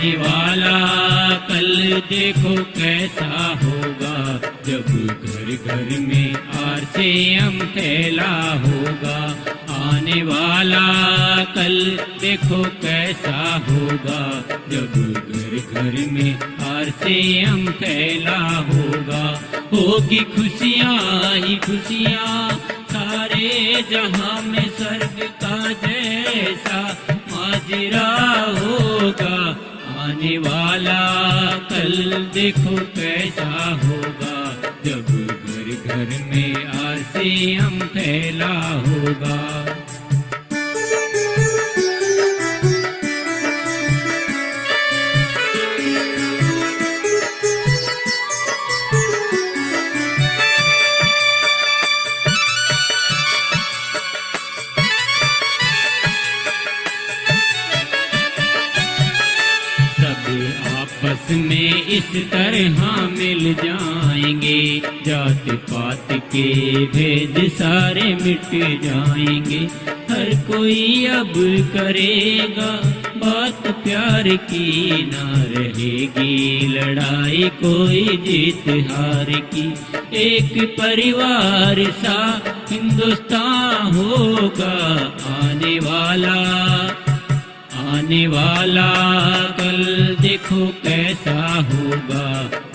आने वाला कल देखो कैसा होगा, जब घर घर में आरसीएम फैला होगा। आने वाला कल देखो कैसा होगा, जब घर घर में आरसीएम फैला होगा। होगी खुशियाँ ही खुशियाँ सारे जहां में, स्वर्ग का जैसा माजरा होगा। आने वाला कल देखो कैसा होगा, जब घर घर में आरसीएम फैला होगा। आपस में इस तरह मिल जाएंगे, जात पात के भेद सारे मिट जाएंगे। हर कोई अब करेगा बात प्यार की, ना रहेगी लड़ाई कोई जीत हार की। एक परिवार सा हिंदुस्तान होगा। आने वाला कल देखो कैसा होगा,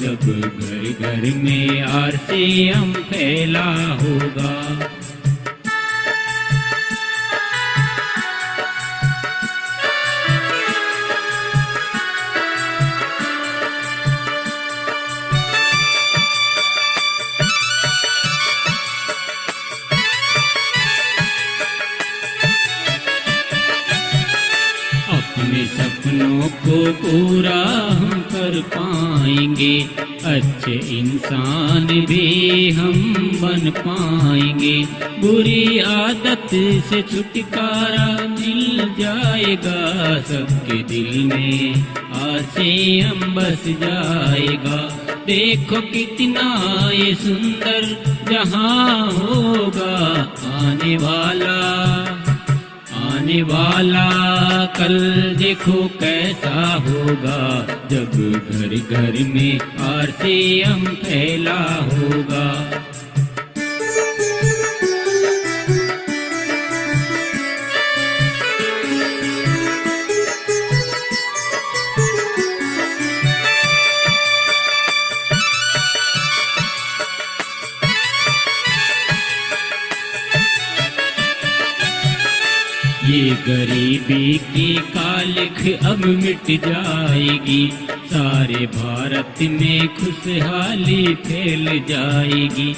जब घर घर में आरसीएम फैला होगा। अपने सपनों को पूरा हम कर पाएंगे, अच्छे इंसान भी हम बन पाएंगे। बुरी आदत से छुटकारा मिल जाएगा, सबके दिल में आरसीएम बस जाएगा। देखो कितना ये सुंदर जहां होगा। आने वाला कल देखो कैसा होगा, जब घर घर में आरसीएम फैला होगा। ये गरीबी की कालिख अब मिट जाएगी, सारे भारत में खुशहाली फैल जाएगी।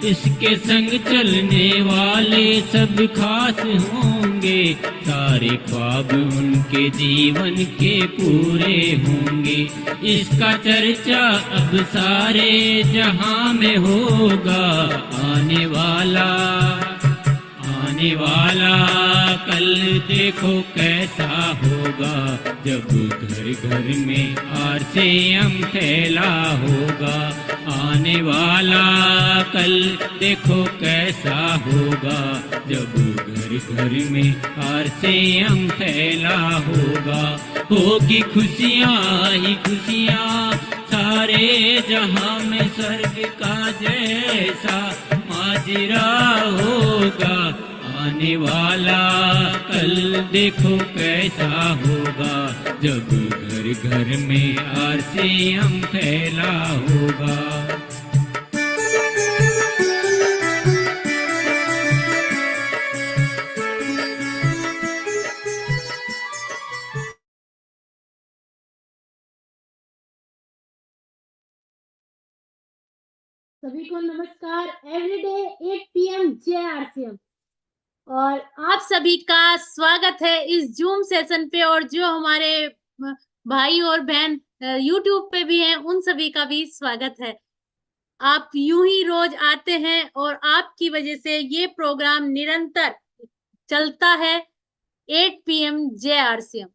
इसके संग चलने वाले सब खास होंगे, सारे ख्वाब उनके जीवन के पूरे होंगे। इसका चर्चा अब सारे जहां में होगा। आने वाला कल देखो कैसा होगा, जब घर घर में आरसीएम फैला होगा। आने वाला कल देखो कैसा होगा, जब घर घर में आरसीएम फैला होगा। होगी खुशियाँ ही खुशियाँ सारे जहां में, स्वर्ग का जैसा माजरा होगा। आने वाला कल देखो कैसा होगा, जब घर घर में आरसीएम फैला होगा। सभी को नमस्कार। एवरीडे 8 PM जय आरसीएम, और आप सभी का स्वागत है इस जूम सेशन पे। और जो हमारे भाई और बहन यूट्यूब पे भी हैं, उन सभी का भी स्वागत है। आप यूं ही रोज आते हैं और आपकी वजह से ये प्रोग्राम निरंतर चलता है 8 PM जय आरसीएम।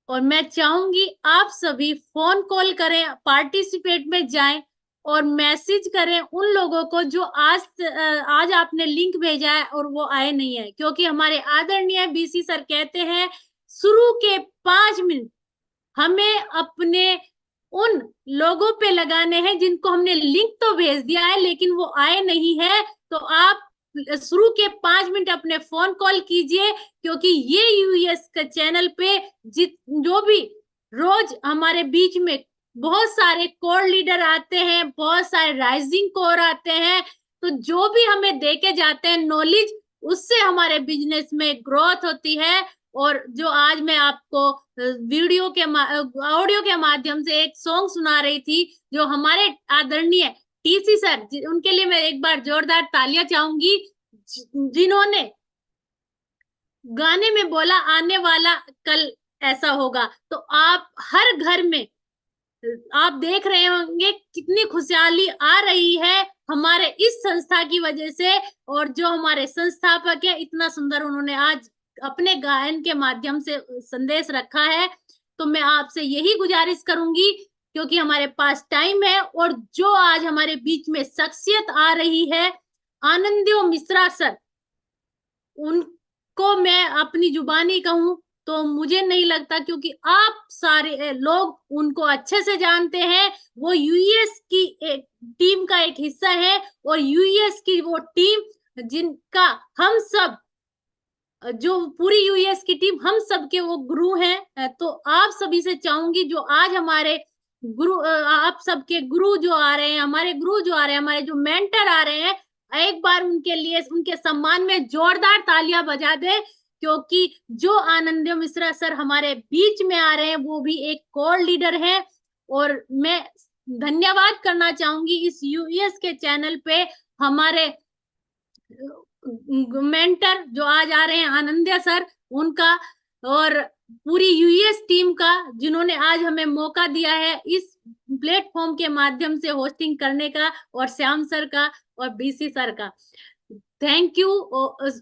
और मैं चाहूंगी आप सभी फोन कॉल करें, पार्टिसिपेट में जाएं और मैसेज करें उन लोगों को जो आज आपने लिंक भेजा है और वो आए नहीं है, क्योंकि हमारे आदरणीय बीसी सर कहते हैं शुरू के 5 मिनट हमें अपने उन लोगों पे लगाने हैं जिनको हमने लिंक तो भेज दिया है लेकिन वो आए नहीं है। तो आप शुरू के 5 मिनट अपने फोन कॉल कीजिए, क्योंकि ये यूएस के चैनल पे जो भी रोज हमारे बीच में बहुत सारे कोर लीडर आते हैं, बहुत सारे राइजिंग कोर आते हैं, तो जो भी हमें देके जाते हैं नॉलेज, उससे हमारे बिजनेस में ग्रोथ होती है। और जो आज मैं आपको वीडियो के ऑडियो के माध्यम से एक सॉन्ग सुना रही थी, जो हमारे आदरणीय टीसी सर, उनके लिए मैं एक बार जोरदार तालियां चाहूंगी, जिन्होंने गाने में बोला आने वाला कल ऐसा होगा। तो आप हर घर में आप देख रहे होंगे कितनी खुशहाली आ रही है हमारे इस संस्था की वजह से। और जो हमारे संस्थापक है, इतना सुंदर उन्होंने आज अपने गायन के माध्यम से संदेश रखा है। तो मैं आपसे यही गुजारिश करूंगी, क्योंकि हमारे पास टाइम है, और जो आज हमारे बीच में शख्सियत आ रही है, आनंदियो मिश्रा सर, उनको मैं अपनी जुबानी कहूं तो मुझे नहीं लगता, क्योंकि आप सारे लोग उनको अच्छे से जानते हैं। वो यूएस की एक टीम का एक हिस्सा है, और यूएस की वो टीम जिनका हम सब, जो पूरी यूएस की टीम, हम सब के वो गुरु हैं। तो आप सभी से चाहूंगी, जो आज हमारे गुरु, आप सबके गुरु जो आ रहे हैं, हमारे गुरु जो आ रहे हैं, हमारे जो मेंटर आ रहे हैं, एक बार उनके लिए, उनके सम्मान में जोरदार तालियां बजा दे, क्योंकि जो आनंदियो मिश्रा सर हमारे बीच में आ रहे हैं, वो भी एक कोर लीडर है। और मैं धन्यवाद करना चाहूंगी इस यूएस के चैनल पे हमारे मेंटर जो आज आ रहे हैं, आनंदिया सर, उनका, और पूरी यूएस टीम का, जिन्होंने आज हमें मौका दिया है इस प्लेटफॉर्म के माध्यम से होस्टिंग करने का, और श्याम सर का और बीसी सर का। Thank you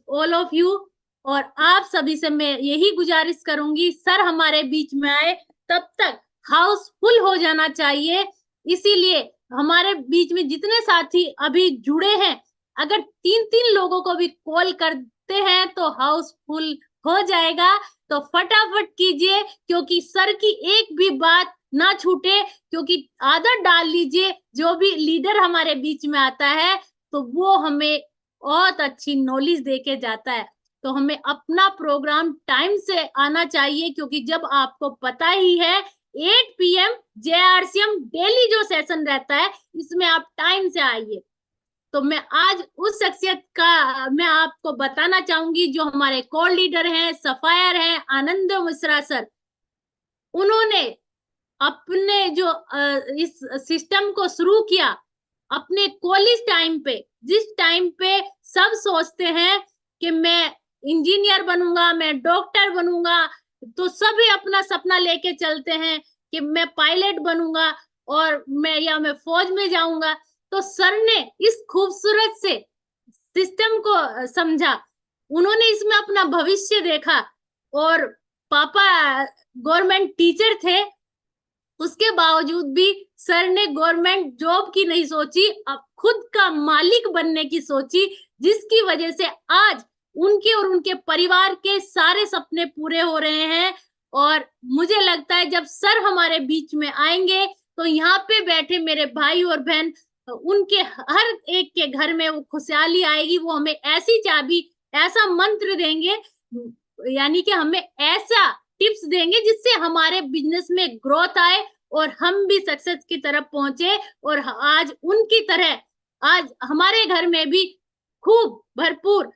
all of you. और आप सभी से मैं यही गुजारिश करूंगी, सर हमारे बीच में आए तब तक हाउस फुल हो जाना चाहिए। इसीलिए हमारे बीच में जितने साथी अभी जुड़े हैं, अगर 3-3 लोगों को भी कॉल करते हैं तो हाउस फुल हो जाएगा। तो फटाफट कीजिए, क्योंकि सर की एक भी बात ना छूटे, क्योंकि आदत डाल लीजिए, जो भी लीडर हमारे बीच में आता है तो वो हमें बहुत अच्छी नॉलेज देके जाता है। तो हमें अपना प्रोग्राम टाइम से आना चाहिए, क्योंकि जब आपको पता ही है 8 PM JRCM डेली जो सेशन रहता है, इसमें आप टाइम से आइए। तो मैं आज उस शख्सियत का मैं आपको बताना चाहूंगी, जो हमारे कोर लीडर हैं, सफायर हैं, आनंदियो मिश्रा सर। उन्होंने अपने जो इस सिस्टम को शुरू किया अपने कॉलेज टाइम पे, जिस टाइम पे सब सोचते हैं कि मैं इंजीनियर बनूंगा, मैं डॉक्टर बनूंगा, तो सभी अपना सपना लेके चलते हैं कि मैं पायलट बनूंगा और मैं फौज में जाऊंगा। तो सर ने इस खूबसूरत से सिस्टम को समझा, उन्होंने इसमें अपना भविष्य देखा। और पापा गवर्नमेंट टीचर थे, उसके बावजूद भी सर ने गवर्नमेंट जॉब की नहीं सोची, अब खुद का मालिक बनने की सोची, जिसकी वजह से आज उनके और उनके परिवार के सारे सपने पूरे हो रहे हैं। और मुझे लगता है जब सर हमारे बीच में आएंगे तो यहाँ पे बैठे मेरे भाई और बहन, उनके हर एक के घर में वो खुशहाली आएगी। वो हमें ऐसी चाबी, ऐसा मंत्र देंगे, यानी कि हमें ऐसा टिप्स देंगे जिससे हमारे बिजनेस में ग्रोथ आए और हम भी सक्सेस की तरफ पहुंचे। और आज उनकी तरह आज हमारे घर में भी खूब भरपूर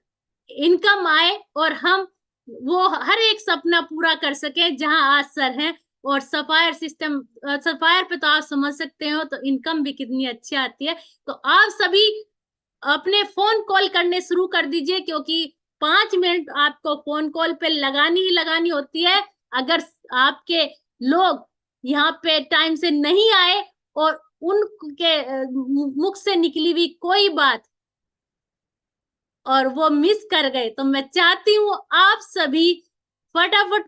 इनकम आए और हम वो हर एक सपना पूरा कर सके जहां आज सर हैं। और सफायर सिस्टम, सफायर पे तो आप समझ सकते हो तो इनकम भी कितनी अच्छी आती है। तो आप सभी अपने फोन कॉल करने शुरू कर दीजिए, क्योंकि 5 मिनट आपको फोन कॉल पे लगानी ही लगानी होती है। अगर आपके लोग यहाँ पे टाइम से नहीं आए और उनके मुख से निकली हुई कोई बात और वो मिस कर गए, तो मैं चाहती हूँ आप सभी फटाफट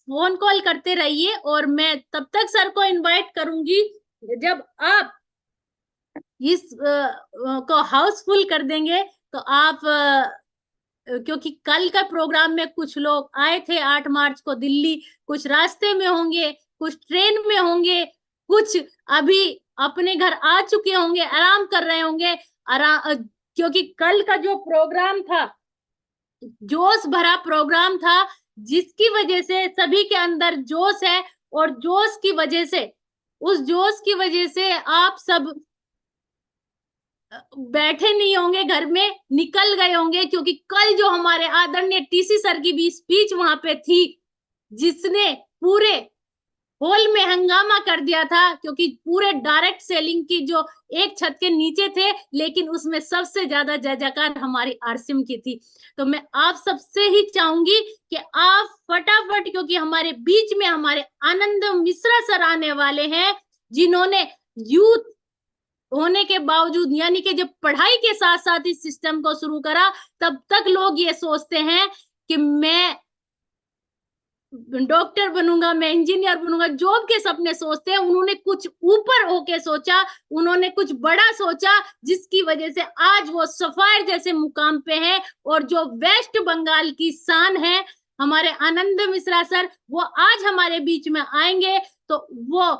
फोन कॉल करते रहिए। और मैं तब तक सर को इनवाइट करूंगी जब आप इस को हाउसफुल कर देंगे। तो आप क्योंकि कल का प्रोग्राम में कुछ लोग आए थे 8 मार्च को दिल्ली, कुछ रास्ते में होंगे, कुछ ट्रेन में होंगे, कुछ अभी अपने घर आ चुके होंगे, आराम कर रहे होंगे। क्योंकि कल का जो प्रोग्राम था, जोश भरा प्रोग्राम था, जिसकी वजह से सभी के अंदर जोश है, और जोश की वजह से, उस जोश की वजह से आप सब बैठे नहीं होंगे, घर में निकल गए होंगे। क्योंकि कल जो हमारे आदरणीय टीसी सर की भी स्पीच वहां पे थी, जिसने पूरे हॉल में हंगामा कर दिया था। क्योंकि पूरे डायरेक्ट सेलिंग की जो एक छत के नीचे थे, लेकिन उसमें सबसे ज्यादा जय जयकार हमारी आरसीएम की थी। तो मैं आप सबसे ही चाहूंगी कि आप फटाफट, क्योंकि हमारे बीच में हमारे आनंद मिश्रा सर आने वाले हैं, जिन्होंने यूथ होने के बावजूद, यानी कि जब पढ़ाई के साथ साथ इस सिस्टम को शुरू करा, तब तक लोग ये सोचते हैं कि मैं डॉक्टर बनूंगा, मैं इंजीनियर बनूंगा, जॉब के सपने सोचते हैं। उन्होंने कुछ ऊपर होके सोचा, उन्होंने कुछ बड़ा सोचा, जिसकी वजह से आज वो सफायर जैसे मुकाम पे है। और जो वेस्ट बंगाल की शान है, हमारे आनंद मिश्रा सर, वो आज हमारे बीच में आएंगे। तो वो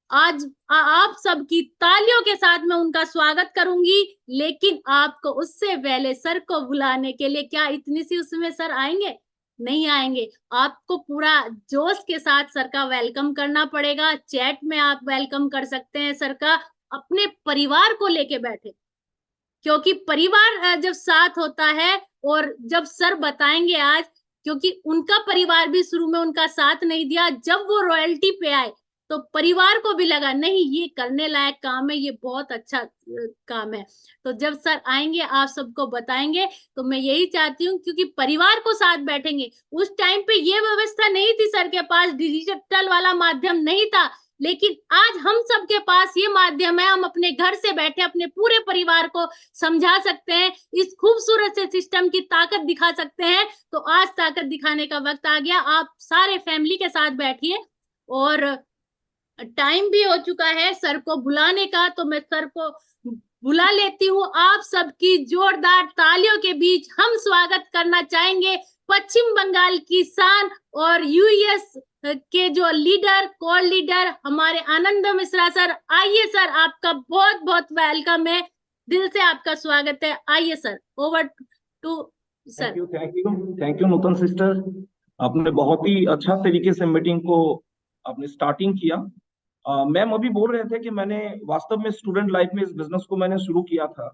आज आप सबकी तालियों के साथ मैं उनका स्वागत करूंगी। लेकिन आपको उससे पहले सर को बुलाने के लिए, क्या इतनी सी उसमें सर आएंगे? नहीं आएंगे। आपको पूरा जोश के साथ सर का वेलकम करना पड़ेगा। चैट में आप वेलकम कर सकते हैं सर का, अपने परिवार को लेके बैठे, क्योंकि परिवार जब साथ होता है, और जब सर बताएंगे आज, क्योंकि उनका परिवार भी शुरू में उनका साथ नहीं दिया, जब वो रॉयल्टी पे आए तो परिवार को भी लगा नहीं, ये करने लायक काम है, ये बहुत अच्छा काम है। तो जब सर आएंगे आप सबको बताएंगे। तो मैं यही चाहती हूँ, क्योंकि परिवार को साथ बैठेंगे। उस टाइम पे ये व्यवस्था नहीं थी सर के पास, डिजिटल वाला माध्यम नहीं था, लेकिन आज हम सबके पास ये माध्यम है। हम अपने घर से बैठे अपने पूरे परिवार को समझा सकते हैं, इस खूबसूरत से सिस्टम की ताकत दिखा सकते हैं। तो आज ताकत दिखाने का वक्त आ गया। आप सारे फैमिली के साथ बैठिए, और टाइम भी हो चुका है सर को बुलाने का। तो मैं सर को बुला लेती हूँ। आप सबकी जोरदार तालियों के बीच हम स्वागत करना चाहेंगे पश्चिम बंगाल की शान और यूएस के जो लीडर, कोर लीडर, हमारे आनंद मिश्रा सर। आइए सर, आपका बहुत बहुत वेलकम है, दिल से आपका स्वागत है। आइए sir, over to sir. Thank you Nutan sister. आपने बहुत ही अच्छा तरीके से मीटिंग को आपने स्टार्टिंग किया। मैम अभी बोल रहे थे कि मैंने वास्तव में स्टूडेंट लाइफ में इस बिजनेस को मैंने शुरू किया था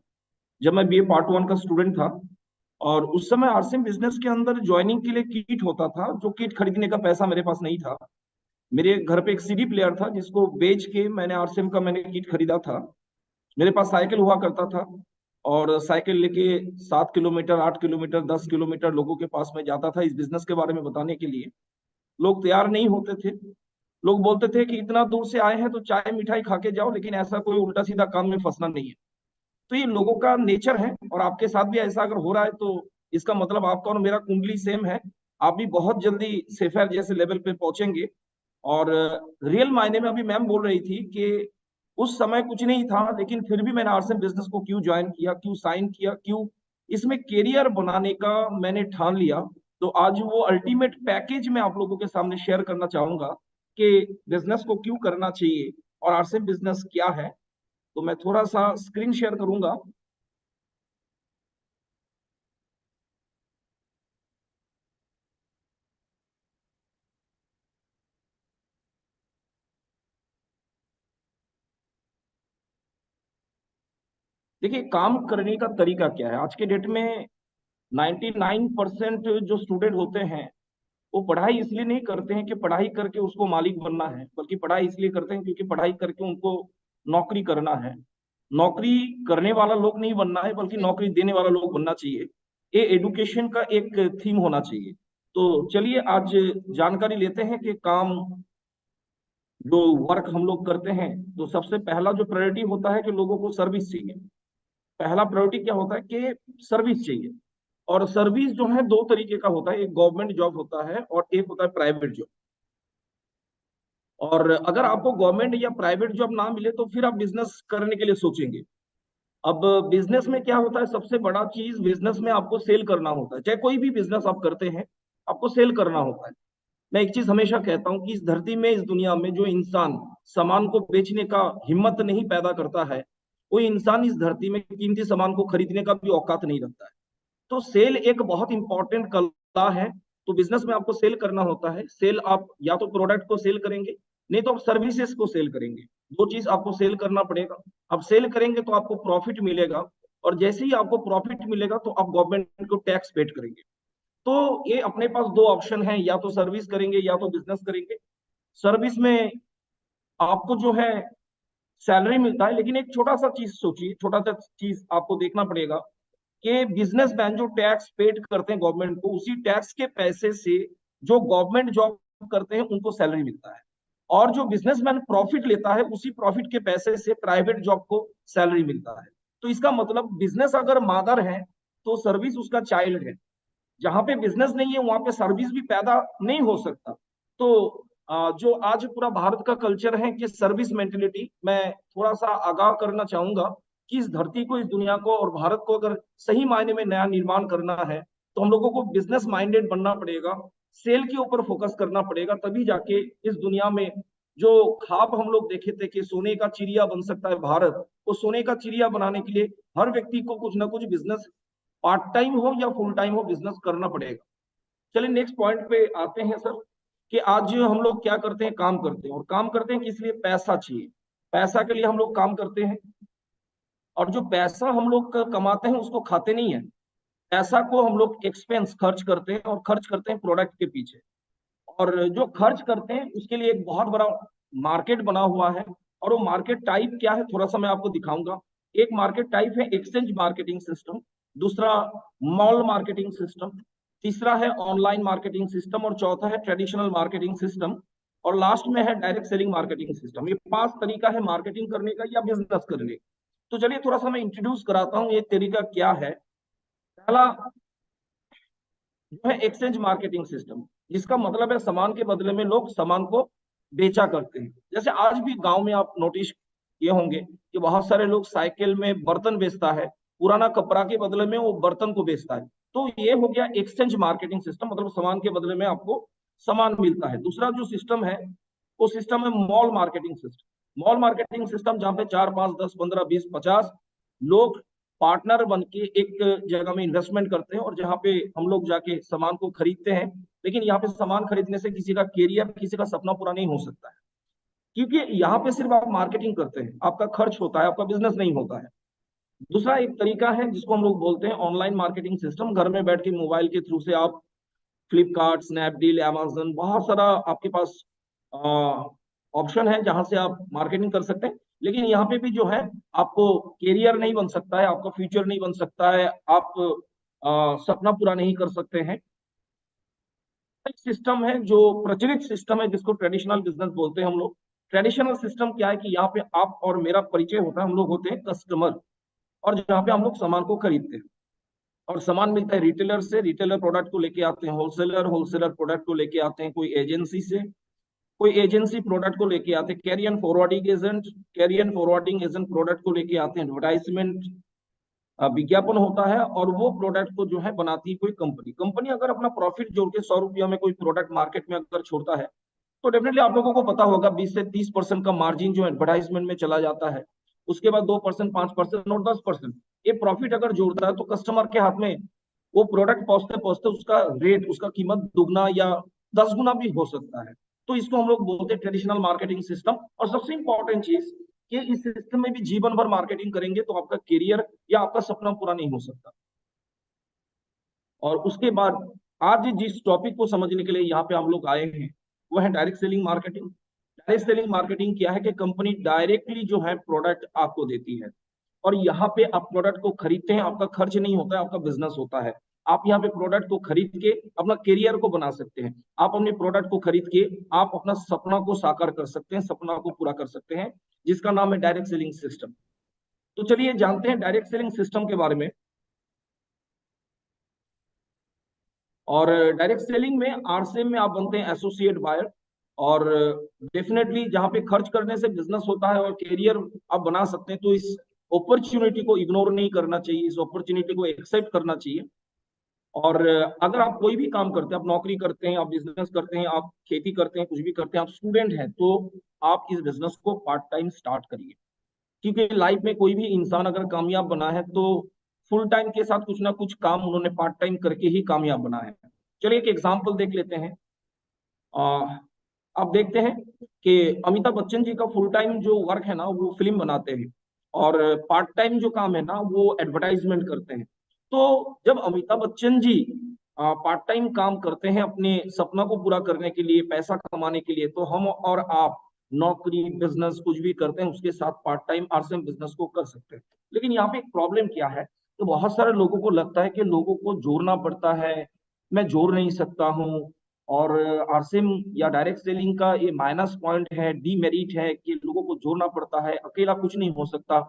जब मैं बीए पार्ट 1 का स्टूडेंट था। और उस समय आरसीएम बिजनेस के अंदर ज्वाइनिंग के लिए किट होता था, जो किट खरीदने का पैसा मेरे पास नहीं था। मेरे घर पे एक सीडी प्लेयर था, जिसको बेच के मैंने आरसीएम का मैंने किट खरीदा था। मेरे पास साइकिल हुआ करता था, और साइकिल लेके 7 किलोमीटर, 8 किलोमीटर, 10 किलोमीटर लोगों के पास में जाता था इस बिजनेस के बारे में बताने के लिए। लोग तैयार नहीं होते थे। लोग बोलते थे कि इतना दूर से आए हैं तो चाय मिठाई खा के जाओ, लेकिन ऐसा कोई उल्टा सीधा काम में फंसना नहीं है। तो ये लोगों का नेचर है, और आपके साथ भी ऐसा अगर हो रहा है तो इसका मतलब आपका और मेरा कुंडली सेम है। आप भी बहुत जल्दी सेफर जैसे लेवल पे पहुंचेंगे। और रियल मायने में अभी मैम बोल रही थी कि उस समय कुछ नहीं था, लेकिन फिर भी मैंने आरसीएम बिजनेस को क्यों ज्वाइन किया, क्यों साइन किया, क्यों इसमें करियर बनाने का मैंने ठान लिया। तो आज वो अल्टीमेट पैकेज मैं आप लोगों के सामने शेयर करना चाहूंगा कि बिजनेस को क्यों करना चाहिए और आरसीएम बिजनेस क्या है। तो मैं थोड़ा सा स्क्रीन शेयर करूंगा। देखिए, काम करने का तरीका क्या है। आज के डेट में 99% जो स्टूडेंट होते हैं वो पढ़ाई इसलिए नहीं करते हैं कि पढ़ाई करके उसको मालिक बनना है, बल्कि पढ़ाई इसलिए करते हैं क्योंकि पढ़ाई करके उनको नौकरी करना है। नौकरी करने वाला लोग नहीं बनना है, बल्कि नौकरी देने वाला लोग बनना चाहिए। ये एडुकेशन का एक थीम होना चाहिए। तो चलिए आज जानकारी लेते हैं कि काम जो वर्क हम लोग करते हैं, तो सबसे पहला जो प्रायोरिटी होता है कि लोगों को सर्विस चाहिए। पहला प्रायोरिटी क्या होता है कि सर्विस चाहिए। और सर्विस जो है दो तरीके का होता है, एक गवर्नमेंट जॉब होता है और एक होता है प्राइवेट जॉब। और अगर आपको गवर्नमेंट या प्राइवेट जॉब ना मिले तो फिर आप बिजनेस करने के लिए सोचेंगे। अब बिजनेस में क्या होता है, सबसे बड़ा चीज बिजनेस में आपको सेल करना होता है। चाहे कोई भी बिजनेस आप करते हैं, आपको सेल करना होता है। मैं एक चीज हमेशा कहता हूँ कि इस धरती में, इस दुनिया में जो इंसान सामान को बेचने का हिम्मत नहीं पैदा करता है, कोई इंसान इस धरती में कीमती सामान को खरीदने का भी औकात नहीं रखता है। तो सेल एक बहुत इंपॉर्टेंट कला है। तो बिजनेस में आपको सेल करना होता है। सेल आप या तो प्रोडक्ट को सेल करेंगे, नहीं तो आप सर्विसेज को सेल करेंगे। दो चीज आपको सेल करना पड़ेगा। आप सेल करेंगे तो आपको प्रॉफिट मिलेगा, और जैसे ही आपको प्रॉफिट मिलेगा तो आप गवर्नमेंट को टैक्स पेड करेंगे। तो ये अपने पास दो ऑप्शन है, या तो सर्विस करेंगे या तो बिजनेस करेंगे। सर्विस में आपको जो है सैलरी मिलता है, लेकिन एक छोटा सा चीज सोचिए, छोटा सा चीज आपको देखना पड़ेगा कि बिजनेसमैन जो टैक्स पेड करते हैं गवर्नमेंट को, उसी टैक्स के पैसे से जो गवर्नमेंट जॉब करते हैं उनको सैलरी मिलता है, और जो बिजनेसमैन प्रॉफिट लेता है उसी प्रॉफिट के पैसे से प्राइवेट जॉब को सैलरी मिलता है। तो इसका मतलब बिजनेस अगर मादर है तो सर्विस उसका चाइल्ड है। जहां पे बिजनेस नहीं है वहां पे सर्विस भी पैदा नहीं हो सकता। तो जो आज पूरा भारत का कल्चर है कि सर्विस मेंटेलिटी, मैं थोड़ा सा आगाह करना चाहूंगा कि इस धरती को, इस दुनिया को और भारत को अगर सही मायने में नया निर्माण करना है तो हम लोगों को बिजनेस माइंडेड बनना पड़ेगा, सेल के ऊपर फोकस करना पड़ेगा। तभी जाके इस दुनिया में जो ख्वाब हम लोग देखे थे कि सोने का चिड़िया बन सकता है भारत, वो सोने का चिड़िया बनाने के लिए हर व्यक्ति को कुछ ना कुछ बिजनेस, पार्ट टाइम हो या फुल टाइम हो, बिजनेस करना पड़ेगा। चलिए नेक्स्ट पॉइंट पे आते हैं सर, कि आज हम लोग क्या करते हैं, काम करते हैं। और काम करते हैं किस लिए? पैसा चाहिए। पैसा के लिए हम लोग काम करते हैं, और जो पैसा हम लोग कमाते हैं उसको खाते नहीं है। पैसा को हम लोग एक्सपेंस, खर्च करते हैं, और खर्च करते हैं प्रोडक्ट के पीछे। और जो खर्च करते हैं उसके लिए एक बहुत बड़ा मार्केट बना हुआ है। और वो मार्केट टाइप क्या है, थोड़ा सा मैं आपको दिखाऊंगा। एक मार्केट टाइप है एक्सचेंज मार्केटिंग सिस्टम, दूसरा मॉल मार्केटिंग सिस्टम, तीसरा है ऑनलाइन मार्केटिंग सिस्टम, और चौथा है ट्रेडिशनल मार्केटिंग सिस्टम, और लास्ट में है डायरेक्ट सेलिंग मार्केटिंग सिस्टम। ये 5 तरीका है मार्केटिंग करने का या बिजनेस करने का। तो चलिए थोड़ा सा मैं इंट्रोड्यूस कराता हूँ ये तरीका क्या है। पहला जो है एक्सचेंज मार्केटिंग सिस्टम, जिसका मतलब है सामान के बदले में लोग सामान को बेचा करते हैं। जैसे आज भी गांव में आप नोटिस किए होंगे कि बहुत सारे लोग साइकिल में बर्तन बेचता है, पुराना कपड़ा के बदले में वो बर्तन को बेचता है। तो ये हो गया एक्सचेंज मार्केटिंग सिस्टम, मतलब सामान के बदले में आपको सामान मिलता है। दूसरा जो सिस्टम है वो सिस्टम है mall marketing system. Mall marketing system जहां पे 4, 5, 10, 15, 20, 50 लोग पार्टनर बन के एक जगह में इन्वेस्टमेंट करते हैं, और जहाँ पे हम लोग जाके सामान को खरीदते हैं। लेकिन यहाँ पे सामान खरीदने से किसी का कैरियर, किसी का सपना पूरा नहीं हो सकता है, क्योंकि यहाँ पे सिर्फ आप मार्केटिंग करते हैं, आपका खर्च होता है, आपका बिजनेस नहीं होता है। दूसरा एक तरीका है जिसको हम लोग बोलते हैं ऑनलाइन मार्केटिंग सिस्टम। घर में बैठ के मोबाइल के थ्रू से आप फ्लिपकार्ट, स्नैपडील, अमेजन, बहुत सारा आपके पास ऑप्शन है जहां से आप मार्केटिंग कर सकते हैं। लेकिन यहाँ पे भी जो है आपको कैरियर नहीं बन सकता है, आपका फ्यूचर नहीं बन सकता है, आप सपना पूरा नहीं कर सकते हैं। एक सिस्टम है जो प्रचलित सिस्टम है, जिसको ट्रेडिशनल बिजनेस बोलते हैं हम लोग। ट्रेडिशनल सिस्टम क्या है कि यहाँ पे आप और मेरा परिचय होता है, हम लोग होते हैं कस्टमर, और जहाँ पे हम लोग सामान को खरीदते हैं। और सामान मिलता है रिटेलर से, रिटेलर प्रोडक्ट को लेके आते हैं होलसेलर, होलसेलर प्रोडक्ट को लेके आते हैं कोई एजेंसी से, कोई एजेंसी प्रोडक्ट को लेके आते हैं carrier forwarding agent, carrier forwarding agent product को लेके आते हैं एडवर्टाइजमेंट, विज्ञापन होता है, और वो प्रोडक्ट को जो है बनाती है कोई कंपनी। कंपनी अगर अपना प्रॉफिट जोड़ के 100 रुपया में कोई प्रोडक्ट मार्केट में अगर छोड़ता है, तो डेफिनेटली आप लोगों को पता होगा 20 से 30% का मार्जिन जो एडवर्टाइजमेंट में चला जाता है। उसके बाद 2%, 5% और 10%, ये प्रॉफिट अगर जोड़ता है तो कस्टमर के हाथ में वो प्रोडक्ट पहुंचते पहुंचते उसका रेट, उसका कीमत दुगना या 10 गुना भी हो सकता है। तो इसको हम लोग बोलते हैं ट्रेडिशनल मार्केटिंग सिस्टम। और सबसे इंपॉर्टेंट चीज कि इस सिस्टम में भी जीवन भर मार्केटिंग करेंगे तो आपका करियर या आपका सपना पूरा नहीं हो सकता। और उसके बाद आज जिस टॉपिक को समझने के लिए यहाँ पे हम लोग आए हैं वो है direct selling marketing. Direct selling marketing क्या है कि कंपनी डायरेक्टली जो है प्रोडक्ट आपको देती है, और यहाँ पे आप प्रोडक्ट को खरीदते हैं, आपका खर्च नहीं होता है, आपका बिजनेस होता है। आप यहाँ पे प्रोडक्ट को खरीद के अपना करियर को बना सकते हैं। आप अपने प्रोडक्ट को खरीद के आप अपना सपना को साकार कर सकते हैं, सपना को पूरा कर सकते हैं, जिसका नाम है डायरेक्ट सेलिंग सिस्टम। तो चलिए जानते हैं डायरेक्ट सेलिंग सिस्टम के बारे में। और डायरेक्ट सेलिंग में आरसीएम में आप बनते हैं एसोसिएट बायर। और डेफिनेटली जहां पे खर्च करने से बिजनेस होता है और करियर आप बना सकते हैं, तो इस अपॉर्चुनिटी को इग्नोर नहीं करना चाहिए, इस अपॉर्चुनिटी को एक्सेप्ट करना चाहिए। और अगर आप कोई भी काम करते हैं, आप नौकरी करते हैं, आप बिजनेस करते हैं, आप खेती करते हैं, कुछ भी करते हैं, आप स्टूडेंट हैं, तो आप इस बिजनेस को पार्ट टाइम स्टार्ट करिए। क्योंकि लाइफ में कोई भी इंसान अगर कामयाब बना है तो फुल टाइम के साथ कुछ ना कुछ काम उन्होंने पार्ट टाइम करके ही कामयाब बना है। चलिए एक एग्जांपल देख लेते हैं। आ, आप देखते हैं कि अमिताभ बच्चन जी का फुल टाइम जो वर्क है ना वो फिल्म बनाते हैं, और पार्ट टाइम जो काम है ना वो एडवर्टाइजमेंट करते हैं। तो जब अमिताभ बच्चन जी पार्ट टाइम काम करते हैं अपने सपना को पूरा करने के लिए, पैसा कमाने के लिए, तो हम और आप नौकरी बिजनेस कुछ भी करते हैं उसके साथ पार्ट टाइम आरसीएम बिजनेस को कर सकते हैं। लेकिन यहाँ पे एक प्रॉब्लम क्या है, तो बहुत सारे लोगों को लगता है कि लोगों को जोड़ना पड़ता है, मैं जोड़ नहीं सकता हूँ, और आरसीएम या डायरेक्ट सेलिंग का ये माइनस पॉइंट है, डीमेरिट है कि लोगों को जोड़ना पड़ता है, अकेला कुछ नहीं हो सकता।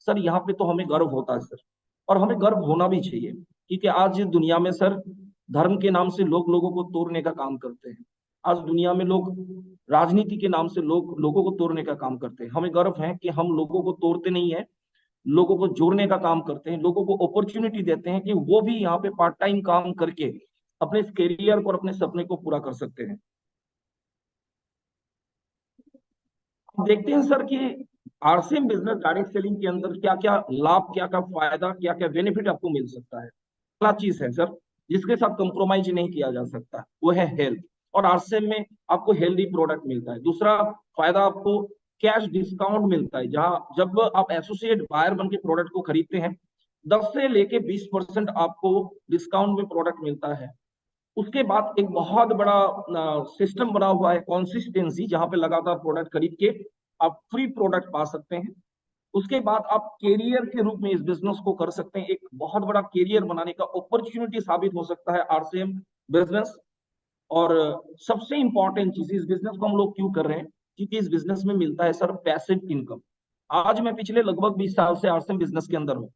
सर यहाँ पे तो हमें गर्व होता है सर, और हमें गर्व होना भी चाहिए, क्योंकि आज दुनिया में सर धर्म के नाम से लोग लोगों को तोड़ने का काम करते हैं। आज दुनिया में लोग राजनीति के नाम से लोगों को तोड़ने का काम करते हैं। हमें गर्व है कि हम लोगों को तोड़ते नहीं है, लोगों को जोड़ने का काम करते हैं, लोगों को अपॉर्चुनिटी देते हैं कि वो भी यहाँ पे पार्ट टाइम काम करके अपने करियर को और अपने सपने को पूरा कर सकते हैं। देखते हैं सर कि आरसीएम बिजनेस डायरेक्ट सेलिंग के अंदर क्या क्या लाभ, क्या क्या फायदा, क्या क्या बेनिफिट आपको मिल सकता है। पहला चीज है सर जिसके साथ कंप्रोमाइज नहीं किया जा सकता, वो है हेल्थ। और आरसीएम में आपको हेल्दी प्रोडक्ट मिलता है। दूसरा फायदा, आपको कैश डिस्काउंट मिलता है। जहां जब आप एसोसिएट बायर बन के प्रोडक्ट को खरीदते हैं, 10 से लेके 20% आपको डिस्काउंट में प्रोडक्ट मिलता है। उसके बाद एक बहुत बड़ा सिस्टम बना हुआ है कंसिस्टेंसी, जहां पे लगातार प्रोडक्ट खरीद के आप फ्री प्रोडक्ट पा सकते हैं। उसके बाद आप कैरियर के रूप में इस बिजनेस को कर सकते हैं, एक बहुत बड़ा कैरियर बनाने का अपॉर्चुनिटी साबित हो सकता है आरसीएम बिजनेस। और सबसे इंपॉर्टेंट चीज, इस बिजनेस को हम लोग क्यों कर रहे हैं, क्योंकि इस बिजनेस में मिलता है सर पैसिव इनकम। आज मैं पिछले लगभग 20 साल से आरसीएम बिजनेस के अंदर हूँ,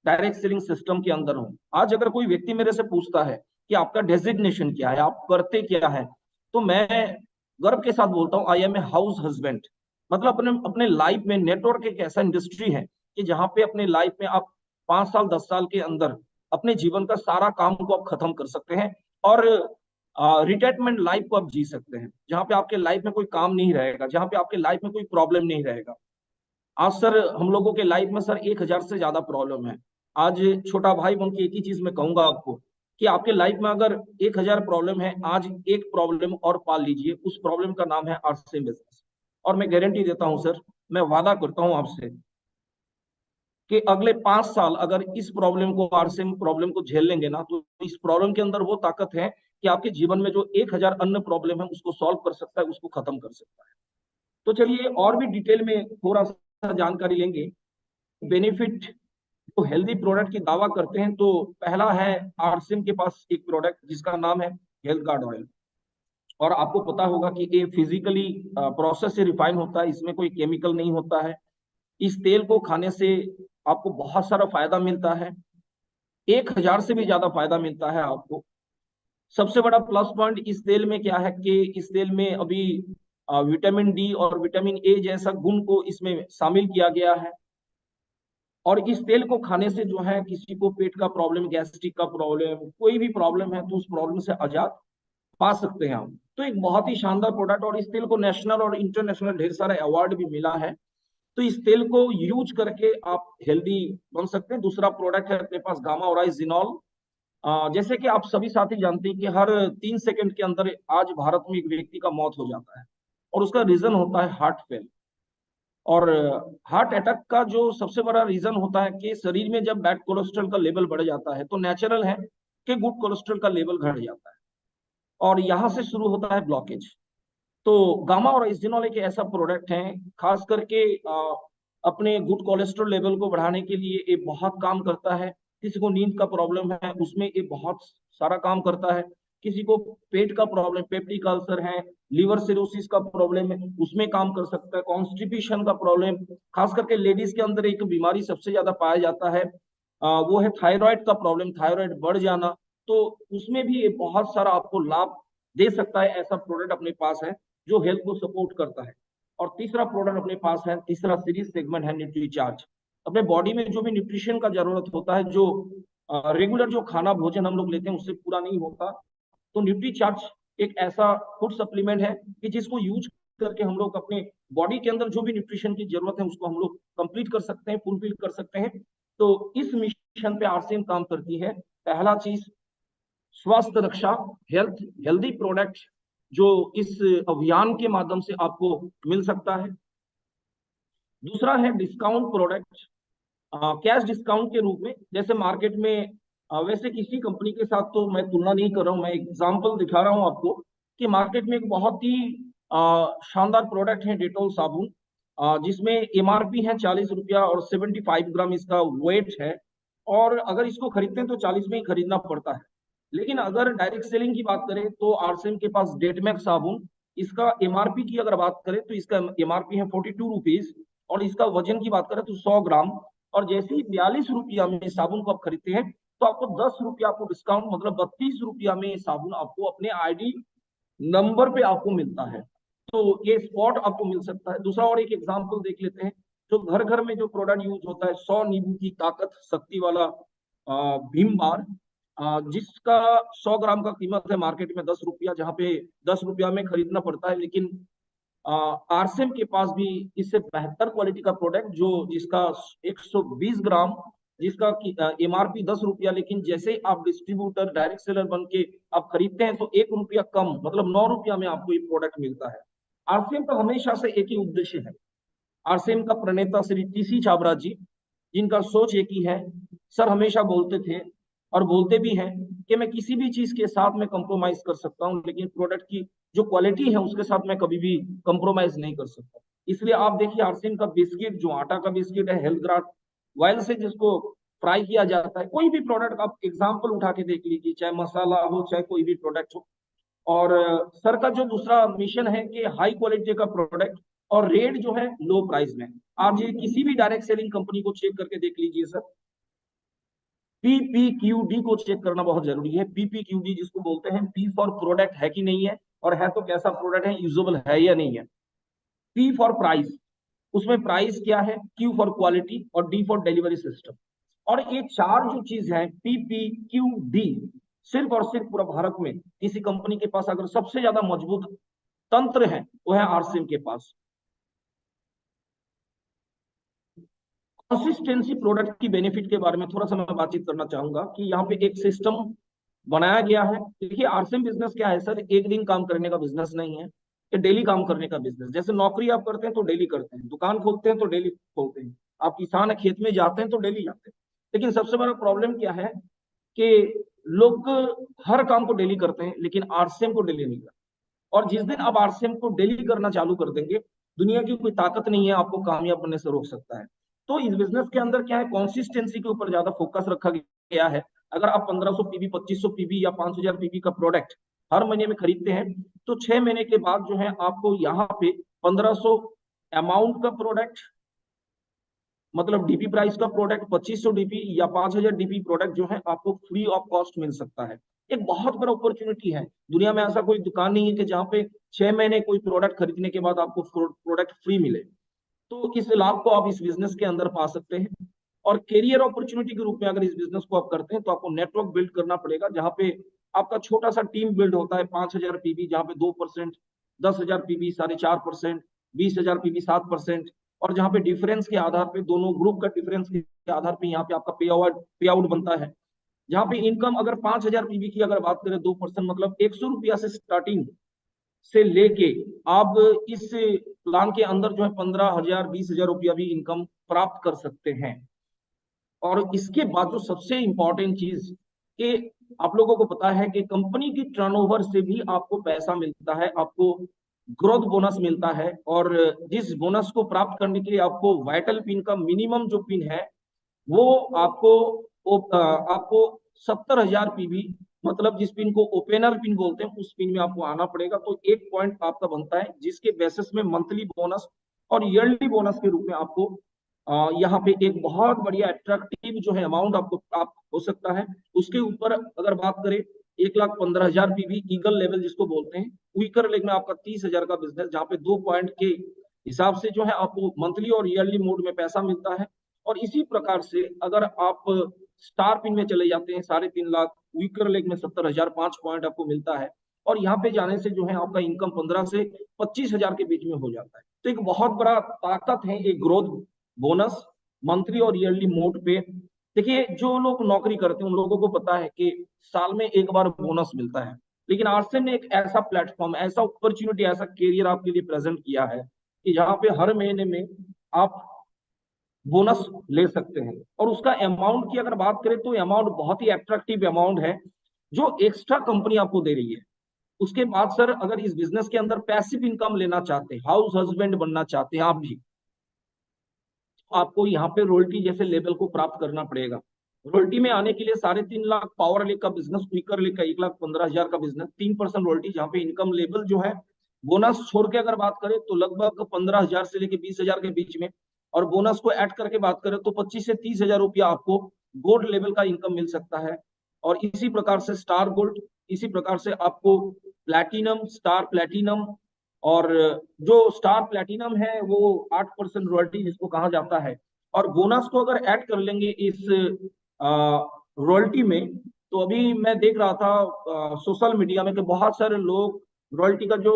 डायरेक्ट सेलिंग सिस्टम के अंदर हूं। आज अगर कोई व्यक्ति मेरे से पूछता है कि आपका डेजिग्नेशन क्या है, आप करते क्या है, तो मैं गर्व के साथ बोलता हूं I am a house husband. मतलब अपने अपने लाइफ में नेटवर्क एक ऐसा इंडस्ट्री है कि जहां पे अपने लाइफ में आप 5 साल 10 साल के अंदर अपने जीवन का सारा काम को आप खत्म कर सकते हैं, और रिटायरमेंट लाइफ को आप जी सकते हैं, जहां पे आपके लाइफ में कोई काम नहीं रहेगा, जहां पे आपके लाइफ में कोई प्रॉब्लम नहीं रहेगा। आज सर हम लोगों के लाइफ में सर 1,000 से ज्यादा प्रॉब्लम है। आज छोटा भाई बन के एक ही चीज मैं कहूंगा आपको कि आपके लाइफ में अगर 1,000 प्रॉब्लम है, आज एक प्रॉब्लम और पाल लीजिए, उस प्रॉब्लम का नाम है आरसीएम बिजनेस। और मैं गारंटी देता हूं सर, मैं वादा करता हूं आपसे कि अगले 5 साल अगर इस प्रॉब्लम को, आरसीएम प्रॉब्लम को झेल लेंगे ना, तो इस प्रॉब्लम के अंदर वो ताकत है कि आपके जीवन में जो 1,000 अन्य प्रॉब्लम है उसको सॉल्व कर सकता है, उसको खत्म कर सकता है। तो चलिए और भी डिटेल में थोड़ा सा जानकारी लेंगे। बेनिफिट जो हेल्दी प्रोडक्ट की दावा करते हैं, तो पहला है आरसीएम के पास एक प्रोडक्ट जिसका नाम है हेल्थ गार्ड ऑयल। और आपको पता होगा कि ये फिजिकली प्रोसेस से रिफाइन होता है, इसमें कोई केमिकल नहीं होता है। इस तेल को खाने से आपको बहुत सारा फायदा मिलता है, 1,000 से भी ज्यादा फायदा मिलता है आपको। सबसे बड़ा प्लस पॉइंट इस तेल में क्या है कि इस तेल में अभी विटामिन डी और विटामिन ए जैसा गुण को इसमें शामिल किया गया है। और इस तेल को खाने से जो है किसी को पेट का प्रॉब्लम, गैस्ट्रिक का प्रॉब्लम, कोई भी प्रॉब्लम है तो उस प्रॉब्लम से आजाद पा सकते हैं हम। तो एक बहुत ही शानदार प्रोडक्ट, और इस तेल को नेशनल और इंटरनेशनल ढेर सारा अवार्ड भी मिला है। तो इस तेल को यूज करके आप हेल्दी बन सकते हैं। दूसरा प्रोडक्ट है अपने पास गामा ओराइजिनॉल। जैसे कि आप सभी साथी जानते हैं कि हर 3 सेकंड के अंदर आज भारत में एक व्यक्ति का मौत हो जाता है, और उसका रीजन होता है हार्ट फेल। और हार्ट अटैक का जो सबसे बड़ा रीजन होता है कि शरीर में जब बैड कोलेस्ट्रॉल का लेवल बढ़ जाता है, तो नेचुरल है कि गुड कोलेस्ट्रॉल का लेवल घट जाता है, और यहाँ से शुरू होता है ब्लॉकेज। तो गामा और इथेनॉल एक ऐसा प्रोडक्ट है, खास करके अपने गुड कोलेस्ट्रॉल लेवल को बढ़ाने के लिए ये बहुत काम करता है। किसी को नींद का प्रॉब्लम है उसमें ये बहुत सारा काम करता है। किसी को पेट का प्रॉब्लम, पेप्टिक अल्सर है, लीवर सिरोसिस का प्रॉब्लम है, उसमें काम कर सकता है। कॉन्स्टिपेशन का प्रॉब्लम, खास करके लेडीज के अंदर एक बीमारी सबसे ज्यादा पाया जाता है, वो है थायराइड का प्रॉब्लम, थायराइड बढ़ जाना। तो उसमें भी ये बहुत सारा आपको लाभ दे सकता है। ऐसा प्रोडक्ट अपने पास है जो हेल्थ को सपोर्ट करता है। और तीसरा प्रोडक्ट अपने पास है, तीसरा सीरीज सेगमेंट है न्यूट्रीचार्ज। अपने बॉडी में जो भी न्यूट्रिशन का जरूरत होता है, जो रेगुलर जो खाना भोजन हम लोग लेते हैं उससे पूरा नहीं होता। तो न्यूट्री चार्ज एक ऐसा फूड सप्लीमेंट है कि जिसको यूज करके हम लोग अपने बॉडी के अंदर जो भी न्यूट्रिशन की जरूरत है उसको हम लोग कंप्लीट कर सकते हैं, फुलफिल कर सकते हैं। तो इस मिशन पे आरसीएम काम करती है। पहला चीज स्वास्थ्य रक्षा, हेल्दी प्रोडक्ट जो इस अभियान के माध्यम से आपको मिल सकता है। दूसरा है डिस्काउंट प्रोडक्ट, कैश डिस्काउंट के रूप में। जैसे मार्केट में वैसे किसी कंपनी के साथ तो मैं तुलना नहीं कर रहा हूं, मैं एग्जांपल दिखा रहा हूं आपको कि मार्केट में एक बहुत ही शानदार प्रोडक्ट है डेटॉल साबुन, जिसमें एमआरपी है 40 रुपया और 75 ग्राम इसका वेट है। और अगर इसको खरीदते हैं तो 40 में ही खरीदना पड़ता है। लेकिन अगर डायरेक्ट सेलिंग की बात करें तो आरसीएम के पास डेटमैक्स साबुन, इसका एमआरपी की अगर बात करें तो इसका एमआरपी है 42 रुपीज, और इसका वजन की बात करें तो 100 ग्राम। और जैसे ही 42 रुपया में इस साबुन को आप खरीदते हैं तो आपको 10 रुपया आपको डिस्काउंट, मतलब 32 रुपया में ये साबुन आपको अपने आईडी नंबर पे आपको मिलता है। तो ये स्पॉट आपको मिल सकता है। दूसरा और एक एग्जांपल देख लेते हैं। जो घर घर में जो प्रोडक्ट यूज होता है, 100 नींबू की ताकत शक्ति वाला भीम बार, जिसका 100 ग्राम का कीमत है मार्केट में 10 रुपया, जहाँ पे 10 रुपया में खरीदना पड़ता है। लेकिन आरसीएम के पास भी इससे बेहतर क्वालिटी का प्रोडक्ट जो जिसका 120 ग्राम, जिसका एमआरपी 10 रुपया, लेकिन जैसे आप डिस्ट्रीब्यूटर डायरेक्ट सेलर बन के आप खरीदते हैं तो 1 रुपया कम, मतलब 9 रुपया में आपको ये प्रोडक्ट मिलता है। आरसीएम का हमेशा से एक ही उद्देश्य है। आरसीएम का प्रणेता श्री टीसी छाबड़ा जी, जिनका सोच एक ही है, सर हमेशा बोलते थे और बोलते भी हैं कि मैं किसी भी चीज के साथ में कंप्रोमाइज कर सकता हूं, लेकिन प्रोडक्ट की जो क्वालिटी है उसके साथ मैं कभी भी कंप्रोमाइज नहीं कर सकता। इसलिए आप देखिए आरसीएम का बिस्किट, जो आटा का बिस्किट है, हेल्थ ग्राड ऑयल से जिसको फ्राई किया जाता है, कोई भी प्रोडक्ट आप एग्जाम्पल उठा के देख लीजिए, चाहे मसाला हो चाहे कोई भी प्रोडक्ट हो। और सर का जो दूसरा मिशन है कि हाई क्वालिटी का प्रोडक्ट और रेट जो है लो प्राइस में। आप ये किसी भी डायरेक्ट सेलिंग कंपनी को चेक करके देख लीजिए सर, पीपीक्यूडी को चेक करना बहुत जरूरी है। पीपीक्यूडी जिसको बोलते हैं, पी फॉर प्रोडक्ट है कि नहीं है, और है तो कैसा प्रोडक्ट है, यूजेबल है या नहीं है। पी फॉर प्राइस, उसमें प्राइस क्या है, क्यू फॉर क्वालिटी, और डी फॉर डिलीवरी सिस्टम। और ये चार जो चीज है पीपीक्यूडी, सिर्फ और सिर्फ पूरा भारत में किसी कंपनी के पास अगर सबसे ज्यादा मजबूत तंत्र है वो है आरसीएम के पास। कंसिस्टेंसी प्रोडक्ट की बेनिफिट के बारे में थोड़ा सा मैं बातचीत करना चाहूंगा कि यहाँ पे एक सिस्टम बनाया गया है। देखिए आरसीएम बिजनेस क्या है सर, एक दिन काम करने का बिजनेस नहीं है, ये डेली काम करने का बिजनेस। जैसे नौकरी आप करते हैं तो डेली करते हैं, दुकान खोलते हैं तो डेली खोलते हैं, आप किसान है खेत में जाते हैं तो डेली जाते हैं। लेकिन सबसे बड़ा प्रॉब्लम क्या है कि लोग हर काम को डेली करते हैं लेकिन आरसीएम को डेली नहीं करते। और जिस दिन आप आरसीएम को डेली करना चालू कर देंगे, दुनिया की कोई ताकत नहीं है आपको कामयाब बनने से रोक सकता है। तो इस बिजनेस के अंदर क्या है, कॉन्सिस्टेंसी के ऊपर ज्यादा फोकस रखा गया है। अगर आप 1500 पीबी, 2500 पीबी या 5000 पीबी का प्रोडक्ट हर महीने में खरीदते हैं तो 6 महीने के बाद जो है आपको यहाँ पे 1500 अमाउंट का प्रोडक्ट, मतलब डीपी प्राइस का प्रोडक्ट, 2500 डीपी या 5000 डीपी प्रोडक्ट जो है आपको फ्री ऑफ कॉस्ट मिल सकता है। एक बहुत बड़ा अपॉर्चुनिटी है। दुनिया में ऐसा कोई दुकान नहीं है कि जहाँ पे 6 महीने कोई प्रोडक्ट खरीदने के बाद आपको प्रोडक्ट फ्री मिले। तो इस लाभ को आप इस बिजनेस के अंदर पा सकते हैं। और कैरियर अपॉर्चुनिटी के रूप में अगर इस बिजनेस को आप करते हैं तो आपको नेटवर्क बिल्ड करना पड़ेगा, जहाँ पे आपका छोटा सा टीम बिल्ड होता है। 5000 पीबी जहाँ पे 2%, 10,000 पीबी 4.5%, 20,000 पीबी 7%, और जहाँ पे डिफरेंस के आधार पे, दोनों ग्रुप का डिफरेंस के आधार पे यहाँ पे आपका पे आउट बनता है। जहाँ पे इनकम अगर 5000 पीबी की अगर बात करें 2%, मतलब 100 रुपया से स्टार्टिंग से लेके आप इस प्लान के अंदर जो है 15,000, 20,000 रुपया भी इनकम प्राप्त कर सकते हैं। और इसके बाद जो सबसे इंपॉर्टेंट चीज कि आप लोगों को पता है कि कंपनी की टर्नओवर से भी आपको पैसा मिलता है, आपको ग्रोथ बोनस मिलता है। और जिस बोनस को प्राप्त करने के लिए आपको वाइटल पिन का मिनिमम जो पिन है वो आपको 70,000 पीबी, मतलब जिस पिन को ओपनर पिन बोलते हैं, उस पिन में आपको आना पड़ेगा। तो एक पॉइंट आपका बनता है जिसके बेसिस में मंथली बोनस और ईयरली बोनस के रूप में आपको यहाँ पे एक बहुत बढ़िया अट्रैक्टिव जो है अमाउंट आपको प्राप्त हो सकता है। उसके ऊपर अगर बात करें 1,15,000 पीबी ईगल लेवल जिसको बोलते हैं, क्विकर लेग में आपका 30,000 का बिजनेस, जहाँ पे 2 पॉइंट के हिसाब से जो है आपको मंथली और ईयरली मोड में पैसा मिलता है। और इसी प्रकार से अगर आप स्टार पिन में चले जाते हैं 3.5 लाख, वीकर लेग में 70,000 5 पॉइंट आपको मिलता है, और यहाँ पे जाने से जो है आपका इनकम 15 से 25,000 के बीच में हो जाता है। तो एक बहुत बड़ा ताकत है एक ग्रोथ बोनस, मंथली और ईयरली मोड पे। देखिए, जो लोग नौकरी करते हैं उन लोगों को पता है कि साल में एक बार बोनस मिलता है, लेकिन आरसेम ने एक ऐसा प्लेटफॉर्म, ऐसा अपॉर्चुनिटी, ऐसा कैरियर आपके लिए प्रेजेंट किया है कि जहाँ पे हर महीने में आप बोनस ले सकते हैं। और उसका अमाउंट की अगर बात करें तो अमाउंट बहुत ही अट्रैक्टिव अमाउंट है जो एक्स्ट्रा कंपनी आपको दे रही है। उसके बाद सर, अगर इस बिजनेस के अंदर पैसिव इनकम लेना चाहते हैं, हाउस हस्बैंड बनना चाहते हैं आप भी, तो आपको यहाँ पे रॉयल्टी जैसे लेवल को प्राप्त करना पड़ेगा। रॉयल्टी में आने के लिए 3.5 लाख पावर लेक का बिजनेस, क्विकर लेक का 1,15,000 का बिजनेस, 3% रॉयल्टी, जहाँ पे इनकम लेवल जो है बोनस छोड़ के अगर बात करें तो लगभग 15,000 से लेके 20,000 के बीच में, और बोनस को ऐड करके बात करें तो 25 से 30,000 रुपया आपको गोल्ड लेवल का इनकम मिल सकता है। और इसी प्रकार से स्टार गोल्ड, इसी प्रकार से आपको प्लैटिनम, स्टार प्लैटिनम, और जो स्टार प्लैटिनम है वो 8% रॉयल्टी जिसको कहा जाता है। और बोनस को अगर ऐड कर लेंगे इस रॉयल्टी में, तो अभी मैं देख रहा था सोशल मीडिया में कि बहुत सारे लोग रॉयल्टी का जो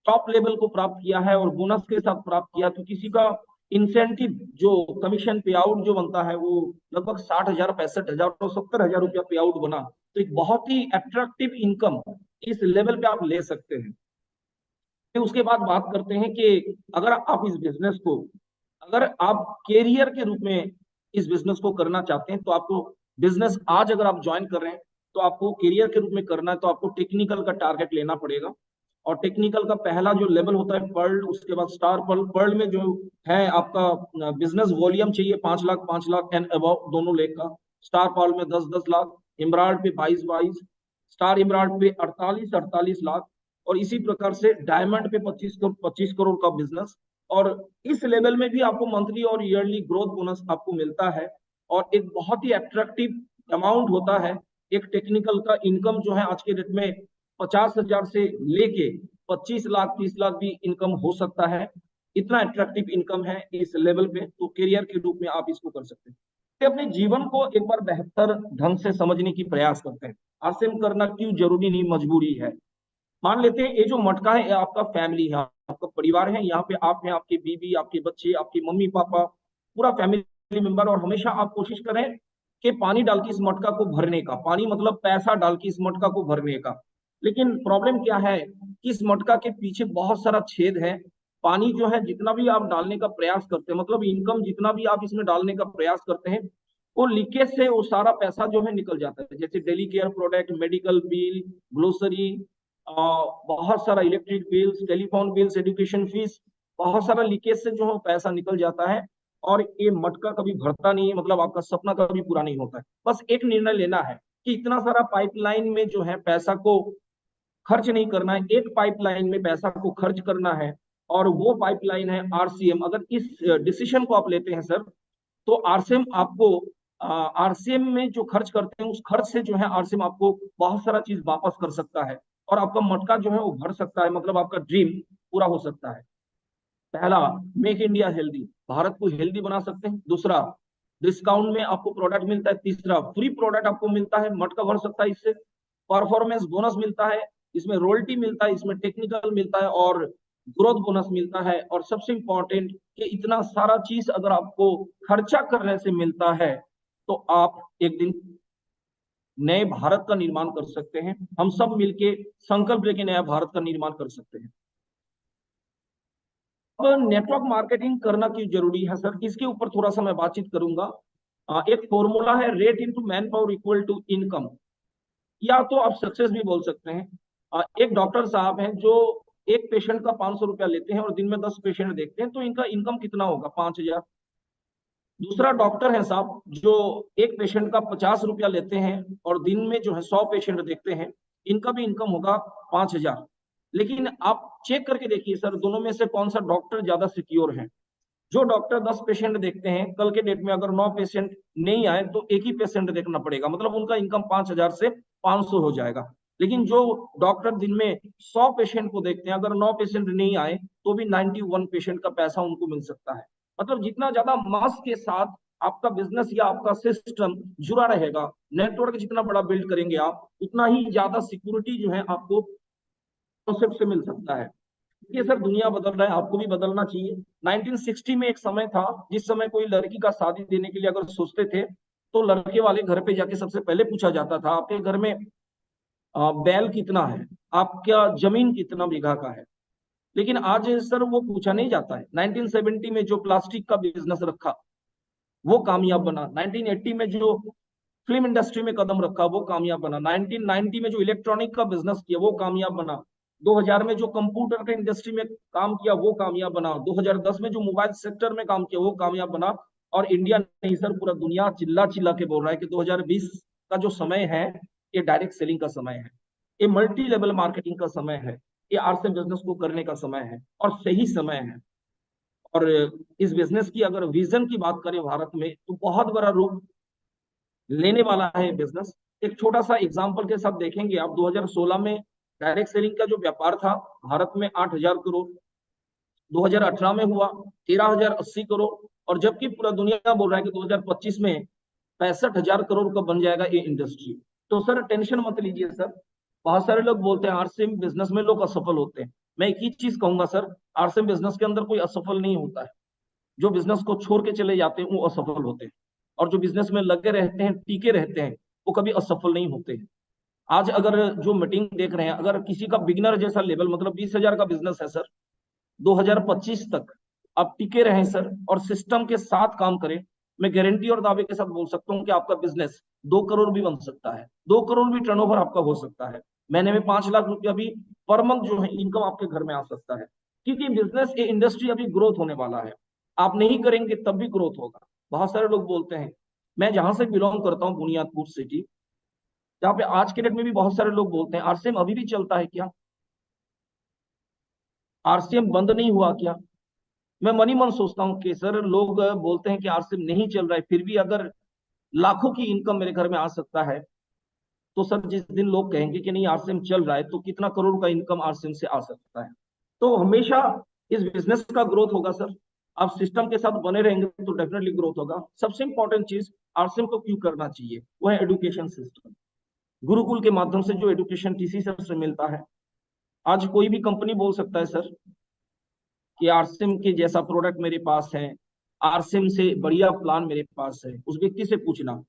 टॉप लेवल को प्राप्त किया है और बोनस के साथ प्राप्त किया, तो किसी का इंसेंटिव जो कमीशन पे आउट जो बनता है वो लगभग 60,000, 65,000 और 70,000 रुपया पे आउट बना। तो एक बहुत ही अट्रैक्टिव इनकम इस लेवल पे आप ले सकते हैं। फिर उसके बाद बात करते हैं कि अगर आप इस बिजनेस को, अगर आप कैरियर के रूप में इस बिजनेस को करना चाहते हैं, तो आपको बिजनेस आज अगर आप ज्वाइन कर रहे हैं तो आपको कैरियर के रूप में करना है, तो आपको टेक्निकल का टारगेट लेना पड़ेगा। और टेक्निकल का पहला जो लेवल होता है पर्ल, उसके बाद स्टार पर्ल। पर्ल में जो है आपका बिजनेस वॉल्यूम चाहिए 5 लाख एंड अबव दोनों लेग का। स्टार पर्ल में 10 लाख, इमराल्ड पे 22, स्टार इमराल्ड पे 48 लाख, और इसी प्रकार से डायमंड पे 25 करोड़ का बिजनेस। और इस लेवल में भी आपको मंथली और ईयरली ग्रोथ बोनस आपको मिलता है, और एक बहुत ही अट्रैक्टिव अमाउंट होता है। एक टेक्निकल का इनकम जो है आज के डेट में 50,000 से लेके 25 लाख 30 लाख भी इनकम हो सकता है। इतना अट्रैक्टिव इनकम है इस लेवल पे, तो करियर के रूप में आप इसको कर सकते हैं। अपने जीवन को एक बार बेहतर ढंग से समझने की प्रयास करते हैं। आरसीएम करना क्यों जरूरी नहीं, मजबूरी है। मान लेते हैं ये जो मटका है, ये आपका फैमिली है, आपका परिवार है। यहाँ पे आप हैं, आपके बीवी, आपके बच्चे, आपके मम्मी पापा, पूरा फैमिली मेंबर। और हमेशा आप कोशिश करें कि पानी डाल के इस मटका को भरने का, पानी मतलब पैसा डाल के इस मटका को भरने का। लेकिन प्रॉब्लम क्या है कि इस मटका के पीछे बहुत सारा छेद है। पानी जो है जितना भी आप डालने का प्रयास करते हैं, मतलब इनकम जितना भी आप इसमें डालने का प्रयास करते हैं, वो लीकेज से वो सारा पैसा जो है निकल जाता है। जैसे daily care product, medical bill, grocery, बहुत सारा electric bills, telephone bills, education fees, बहुत सारा लीकेज से जो है पैसा निकल जाता है। और ये मटका कभी भरता नहीं है, मतलब आपका सपना कभी पूरा नहीं होता है। बस एक निर्णय लेना है कि इतना सारा पाइपलाइन में जो है पैसा को खर्च नहीं करना है, एक पाइपलाइन में पैसा को खर्च करना है, और वो पाइपलाइन है आरसीएम। अगर इस डिसीजन को आप लेते हैं सर, तो आरसीएम आपको, आरसीएम में जो खर्च करते हैं उस खर्च से जो है आरसीएम आपको बहुत सारा चीज वापस कर सकता है, और आपका मटका जो है वो भर सकता है, मतलब आपका ड्रीम पूरा हो सकता है। पहला, मेक इंडिया हेल्दी, भारत को हेल्दी बना सकते हैं। दूसरा, डिस्काउंट में आपको प्रोडक्ट मिलता है। तीसरा, फ्री प्रोडक्ट आपको मिलता है, मटका भर सकता है इससे। परफॉर्मेंस बोनस मिलता है, इसमें रॉयल्टी मिलता है, इसमें टेक्निकल मिलता है, और ग्रोथ बोनस मिलता है। और सबसे इंपॉर्टेंट कि इतना सारा चीज अगर आपको खर्चा करने से मिलता है, तो आप एक दिन नए भारत का निर्माण कर सकते हैं। हम सब मिलके संकल्प लेके नया भारत का निर्माण कर सकते हैं। अब नेटवर्क मार्केटिंग करना क्यों जरूरी है सर, इसके ऊपर थोड़ा सा मैं बातचीत करूंगा। एक फॉर्मूला है, rate into man power equal to income, या तो आप सक्सेस भी बोल सकते हैं। एक डॉक्टर साहब हैं जो एक पेशेंट का 500 रुपया लेते हैं और दिन में 10 पेशेंट देखते हैं, तो इनका इनकम कितना होगा, 5,000। दूसरा डॉक्टर है साहब जो एक पेशेंट का 50 रुपया लेते हैं और दिन में जो है 100 पेशेंट देखते हैं, इनका भी इनकम होगा 5,000। लेकिन आप चेक करके देखिए सर, दोनों में से कौन सा डॉक्टर ज्यादा सिक्योर है। जो डॉक्टर 10 पेशेंट देखते हैं, कल के डेट में अगर 9 पेशेंट नहीं आए तो एक ही पेशेंट देखना पड़ेगा, मतलब उनका इनकम 5,000 से 500 हो जाएगा। लेकिन जो डॉक्टर दिन में 100 पेशेंट को देखते हैं, अगर 9 पेशेंट नहीं आए तो भी 91 पेशेंट का पैसा उनको मिल सकता है। मतलब जितना ज्यादा मास के साथ आपका बिजनेस या आपका सिस्टम जुड़ा रहेगा। नेटवर्क जितना बड़ा बिल्ड करेंगे आप, उतना ही ज्यादा सिक्योरिटी जो है आपको कॉन्सेप्ट से मिल सकता है। ये सर दुनिया बदल रहा है, आपको भी बदलना चाहिए। 1960 में एक समय था जिस समय कोई लड़की का शादी देने के लिए अगर सोचते थे तो लड़के वाले घर पे जाके सबसे पहले पूछा जाता था आपके घर में बैल कितना है, आपका जमीन कितना बीघा का है। लेकिन आज सर वो पूछा नहीं जाता है। 1970 में जो प्लास्टिक का बिजनेस रखा वो कामयाब बना, 1980 में जो फिल्म इंडस्ट्री में कदम रखा वो कामयाब बना, 1990 में जो इलेक्ट्रॉनिक का बिजनेस किया वो कामयाब बना, 2000 में जो कंप्यूटर के इंडस्ट्री में काम किया वो कामयाब बना, 2010 में जो मोबाइल सेक्टर में काम किया वो कामयाब बना। और इंडिया नहीं सर, पूरा दुनिया चिल्ला चिल्ला के बोल रहा है कि 2020 का जो समय है ये डायरेक्ट सेलिंग का समय है, ये मल्टी लेवल मार्केटिंग का समय है, ये आरसीएम बिजनेस को करने का समय है और सही समय है। और इस बिजनेस की अगर विजन की बात करें भारत में तो बहुत बड़ा रूप लेने वाला है बिजनेस। एक छोटा सा एग्जांपल के साथ देखेंगे आप, 2016 में डायरेक्ट सेलिंग का जो व्यापार था भारत में 8,000 करोड़, 2018 में हुआ 13,080 करोड़, और जबकि पूरा दुनिया बोल रहा है कि 2025 में 65,000 करोड़ का बन जाएगा ये इंडस्ट्री। तो सर टेंशन मत लीजिए सर। बहुत सारे लोग बोलते हैं आरसीएम बिजनेस में लोग असफल होते हैं। मैं एक ही चीज कहूंगा सर, आरसीएम बिजनेस के अंदर कोई असफल नहीं होता है। जो बिजनेस को छोड़ के चले जाते हैं वो असफल होते हैं, और जो बिजनेस में लगे रहते हैं, टीके रहते हैं, वो कभी असफल नहीं होते हैं। आज अगर जो मीटिंग देख रहे हैं, अगर किसी का बिगनर जैसा लेवल मतलब 20,000 का बिजनेस है सर, 2025 तक आप टिके रहें सर और सिस्टम के साथ काम करें, मैं गारंटी और दावे के साथ बोल सकता हूं कि आपका बिजनेस 2 करोड़ भी बन सकता है, 2 करोड़ भी टर्नओवर आपका हो सकता है। महीने में 5 लाख रुपया भी पर मंथ जो है इनकम आपके घर में आ सकता है, क्योंकि बिजनेस ये इंडस्ट्री अभी ग्रोथ होने वाला है। आप नहीं करेंगे तब भी ग्रोथ होगा। बहुत सारे लोग बोलते हैं, मैं जहां से बिलोंग करता हूँ बुनियादपुर सिटी, जहाँ पे आज के डेट में भी बहुत सारे लोग बोलते हैं आरसीएम अभी भी चलता है क्या, आरसीएम बंद नहीं हुआ क्या। मैं मनी मन सोचता हूँ कि सर लोग बोलते हैं कि आरसीएम नहीं चल रहा है, फिर भी अगर लाखों की इनकम मेरे घर में आ सकता है, तो सर जिस दिन लोग कहेंगे कि नहीं आरसीएम चल रहा है तो कितना करोड़ का इनकम आरसीएम से आ सकता है। तो हमेशा इस बिजनेस का ग्रोथ होगा सर। आप सिस्टम के साथ बने रहेंगे तो डेफिनेटली ग्रोथ होगा। सबसे इंपॉर्टेंट चीज आरसीएम को क्यों करना चाहिए, वो है एडुकेशन सिस्टम। गुरुकुल के माध्यम से जो एडुकेशन टीसी सर से मिलता है, आज कोई भी कंपनी बोल सकता है सर कि आरसीएम के जैसा प्रोडक्ट मेरे पास है, आरसीएम से बढ़िया प्लान मेरे पास है। उस व्यक्ति से पूछना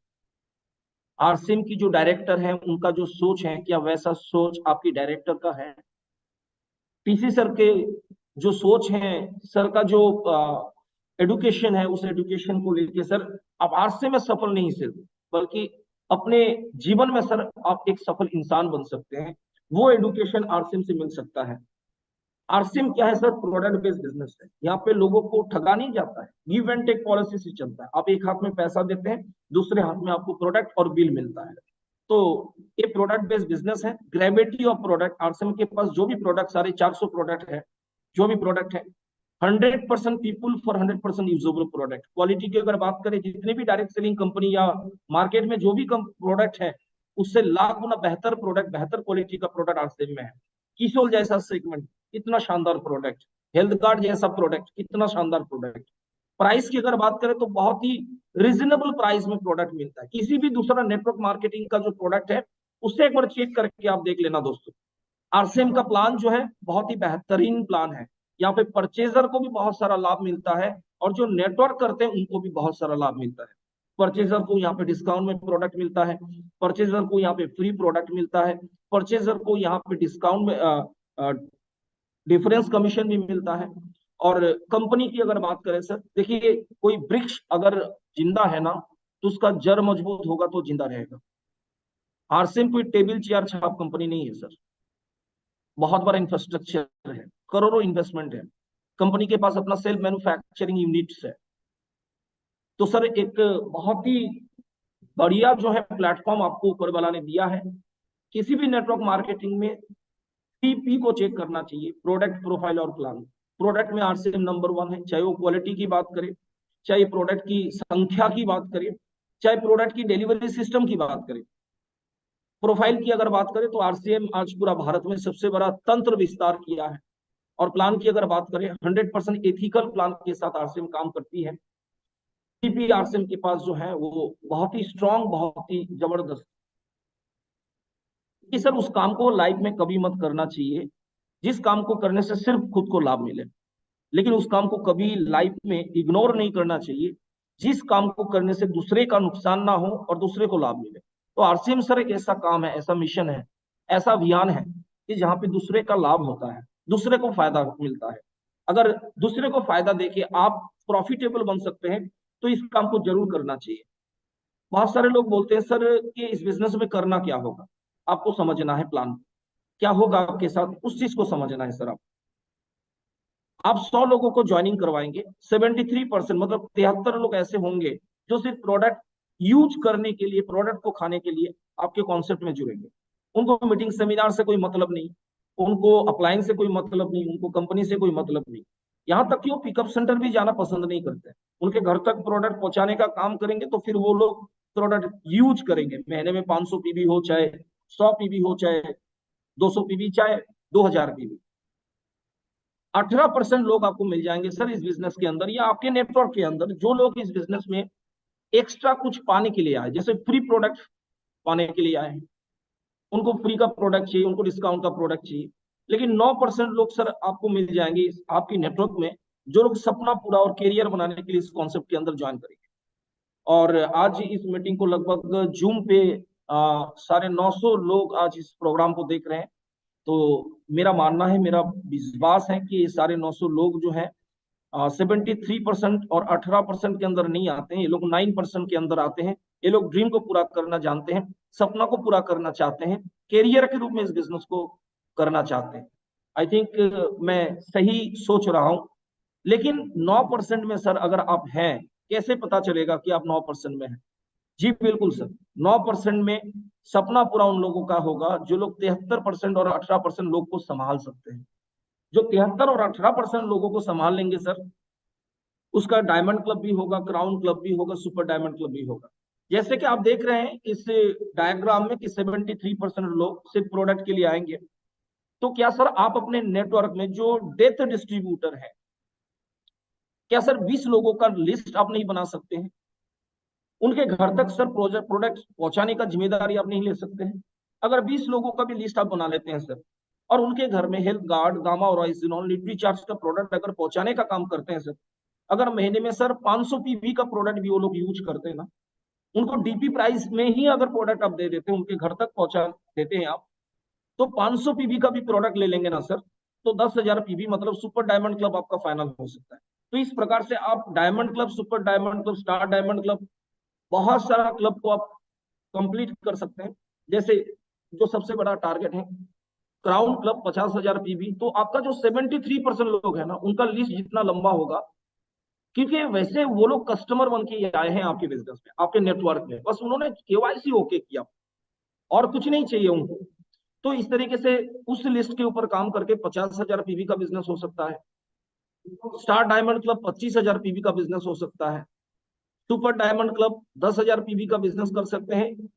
आरसीएम की जो डायरेक्टर है उनका जो सोच है क्या वैसा सोच आपकी डायरेक्टर का है। टीसी सर के जो सोच है, सर का जो एडुकेशन है, उस एडुकेशन को लेके सर आप आरसीएम में सफल नहीं सिर्फ, बल्कि अपने जीवन में सर आप एक सफल इंसान बन सकते हैं। वो एडुकेशन आरसीएम से मिल सकता है। आरसीएम क्या है सर, प्रोडक्ट बेस्ड बिजनेस है। यहाँ पे लोगों को ठगा नहीं जाता है, गिव एंड टेक पॉलिसी से चलता है। आप एक हाथ में पैसा देते हैं, दूसरे हाथ में आपको प्रोडक्ट और बिल मिलता है। तो ये प्रोडक्ट बेस्ड बिजनेस है। ग्रेविटी ऑफ प्रोडक्ट, आरसीएम के पास जो भी प्रोडक्ट, साढ़े 400 प्रोडक्ट है, जो भी प्रोडक्ट है 100% people for 100% usable product. Quality की अगर बात करें, जितने भी डायरेक्ट सेलिंग कंपनी या मार्केट में जो भी प्रोडक्ट है, उससे लाख गुना बेहतर प्रोडक्ट, बेहतर क्वालिटी का प्रोडक्ट आरसीएम में है। किसोल जैसा सेगमेंट, कितना शानदार प्रोडक्ट। हेल्थ कार्ड जैसा प्रोडक्ट, कितना शानदार प्रोडक्ट। प्राइस की अगर बात करें तो बहुत ही रिजनेबल प्राइस में प्रोडक्ट मिलता है। किसी भी दूसरा नेटवर्क मार्केटिंग का जो प्रोडक्ट है उससे एक बार चेक करके आप देख लेना दोस्तों। आरसीएम का प्लान जो है बहुत ही बेहतरीन प्लान है। यहाँ पे परचेजर को भी बहुत सारा लाभ मिलता है, और जो नेटवर्क करते हैं उनको भी बहुत सारा लाभ मिलता है। परचेजर को यहाँ पे डिस्काउंट में प्रोडक्ट मिलता है, परचेजर को यहाँ पे फ्री प्रोडक्ट मिलता है, परचेजर को यहाँ पे डिस्काउंट में डिफरेंस कमीशन भी मिलता है। और कंपनी की अगर बात करें सर, देखिए कोई वृक्ष अगर जिंदा है ना तो उसका जड़ मजबूत होगा तो जिंदा रहेगा। आरसीएम कोई टेबल चेयर छाप कंपनी नहीं है सर, बहुत बड़ा इंफ्रास्ट्रक्चर है, करोड़ों इन्वेस्टमेंट है। कंपनी के पास अपना सेल्फ मैन्युफैक्चरिंग यूनिट्स है। तो सर एक बहुत ही बढ़िया जो है प्लेटफॉर्म आपको ऊपर वाला ने दिया है। किसी भी नेटवर्क मार्केटिंग में पीपी को चेक करना चाहिए, प्रोडक्ट प्रोफाइल और प्लान। प्रोडक्ट में आरसीएम नंबर 1 है, चाहे वो क्वालिटी की बात करें, चाहे प्रोडक्ट की संख्या की बात करें, चाहे प्रोडक्ट की डिलीवरी सिस्टम की बात करें। प्रोफाइल की अगर बात करें तो आरसीएम आज पूरा भारत में सबसे बड़ा तंत्र विस्तार किया है। और प्लान की अगर बात करें 100% एथिकल प्लान के साथ आरसीएम काम करती है। जीपी आरसीएम के पास जो है वो बहुत ही स्ट्रांग, बहुत ही जबरदस्त, कि सर उस काम को लाइफ में कभी मत करना चाहिए जिस काम को करने से सिर्फ खुद को लाभ मिले, लेकिन उस काम को कभी लाइफ में इग्नोर नहीं करना चाहिए जिस काम को करने से दूसरे का नुकसान ना हो और दूसरे को लाभ मिले। तो आरसीएम सर एक ऐसा काम है, ऐसा मिशन है, ऐसा अभियान है कि जहाँ पे दूसरे का लाभ होता है, दूसरे को फायदा मिलता है। अगर दूसरे को फायदा देके आप प्रॉफिटेबल बन सकते हैं तो इस काम को जरूर करना चाहिए। बहुत सारे लोग बोलते हैं सर कि इस बिजनेस में करना क्या होगा, आपको समझना है प्लान क्या होगा आपके साथ, उस चीज को समझना है सर। आप 100 लोगों को ज्वाइनिंग करवाएंगे, 73% मतलब 73 लोग ऐसे होंगे जो सिर्फ प्रोडक्ट यूज करने के लिए, प्रोडक्ट को खाने के लिए आपके कॉन्सेप्ट में जुड़ेंगे। उनको मीटिंग सेमिनार से कोई मतलब नहीं, उनको अप्लायंस से कोई मतलब नहीं, उनको कंपनी से कोई मतलब नहीं। यहाँ तक कि वो पिकअप सेंटर भी जाना पसंद नहीं करते, उनके घर तक प्रोडक्ट पहुंचाने का काम करेंगे तो फिर वो लोग प्रोडक्ट यूज करेंगे। महीने में 500 पीबी हो, चाहे 100 पीबी हो, चाहे 200 पीबी, चाहे 2000 पीबी। 18% लोग आपको मिल जाएंगे सर इस बिजनेस के अंदर या आपके नेटवर्क के अंदर, जो लोग इस बिजनेस में एक्स्ट्रा कुछ पाने के लिए आए, जैसे फ्री प्रोडक्ट पाने के लिए आए हैं, उनको फ्री का प्रोडक्ट चाहिए, उनको डिस्काउंट का प्रोडक्ट चाहिए। लेकिन 9% लोग सर आपको मिल जाएंगे आपकी नेटवर्क में, जो लोग सपना पूरा और कैरियर बनाने के लिए इस कॉन्सेप्ट के अंदर ज्वाइन करेंगे। और आज इस मीटिंग को लगभग जूम पे 950 लोग आज इस प्रोग्राम को देख रहे हैं। तो मेरा मानना है, मेरा विश्वास है कि ये 950 लोग जो है 73% और 18% के अंदर नहीं आते हैं, ये लोग 9% के अंदर आते हैं। ये लोग ड्रीम को पूरा करना जानते हैं, सपना को पूरा करना चाहते हैं, कैरियर के रूप में इस बिजनेस को करना चाहते हैं। आई थिंक मैं सही सोच रहा हूं। लेकिन 9% में सर अगर आप हैं, कैसे पता चलेगा कि आप 9% में हैं? जी बिल्कुल सर, 9% में सपना पूरा उन लोगों का होगा जो लोग 73% और 18% लोग को संभाल सकते हैं। जो 73 और 18% लोगों को संभाल लेंगे सर, उसका डायमंड क्लब भी होगा, क्राउन क्लब भी होगा, सुपर डायमंड क्लब भी होगा। जैसे कि आप देख रहे हैं इस डायग्राम में कि 73% लोग सिर्फ प्रोडक्ट के लिए आएंगे। तो क्या सर आप अपने नेटवर्क में जो डेथ डिस्ट्रीब्यूटर है, क्या सर 20 लोगों का लिस्ट आप नहीं बना सकते हैं? उनके घर तक सर प्रोडक्ट पहुंचाने का जिम्मेदारी आप नहीं ले सकते हैं? अगर 20 लोगों का भी लिस्ट आप बना लेते हैं सर, और उनके घर में हेल्थ गार्ड, गामा और आइसिनॉल, न्यूट्रीचार्ज का प्रोडक्ट अगर पहुंचाने का काम करते हैं सर, अगर महीने में सर 500 पीवी का प्रोडक्ट भी वो लोग यूज करते हैं ना, उनको डीपी प्राइस में ही अगर प्रोडक्ट आप दे देते हैं, उनके घर तक पहुंचा देते हैं आप, तो 500 पीवी का भी प्रोडक्ट ले लेंगे ना सर, तो 10,000 पीवी मतलब सुपर डायमंड क्लब आपका फाइनल हो सकता है। तो इस प्रकार से आप diamond club, super diamond club, star diamond club, बहुत सारा क्लब को आप कंप्लीट कर सकते हैं। जैसे जो सबसे बड़ा टारगेट है क्राउन क्लब 50,000 पीवी, तो आपका जो 73% लोग है ना, उनका लिस्ट जितना लंबा होगा, क्योंकि वैसे वो लोग कस्टमर बन के आए हैं आपके बिजनेस में, आपके नेटवर्क में, बस उन्होंने केवाईसी ओके किया और कुछ नहीं चाहिए उनको। तो इस तरीके से उस लिस्ट के ऊपर काम करके 50,000 पीवी का बिजनेस हो सकता है। स्टार डायमंड क्लब 25,000 पीवी का बिजनेस हो सकता है। सुपर डायमंड क्लब 10,000 पीवी का बिजनेस कर सकते हैं।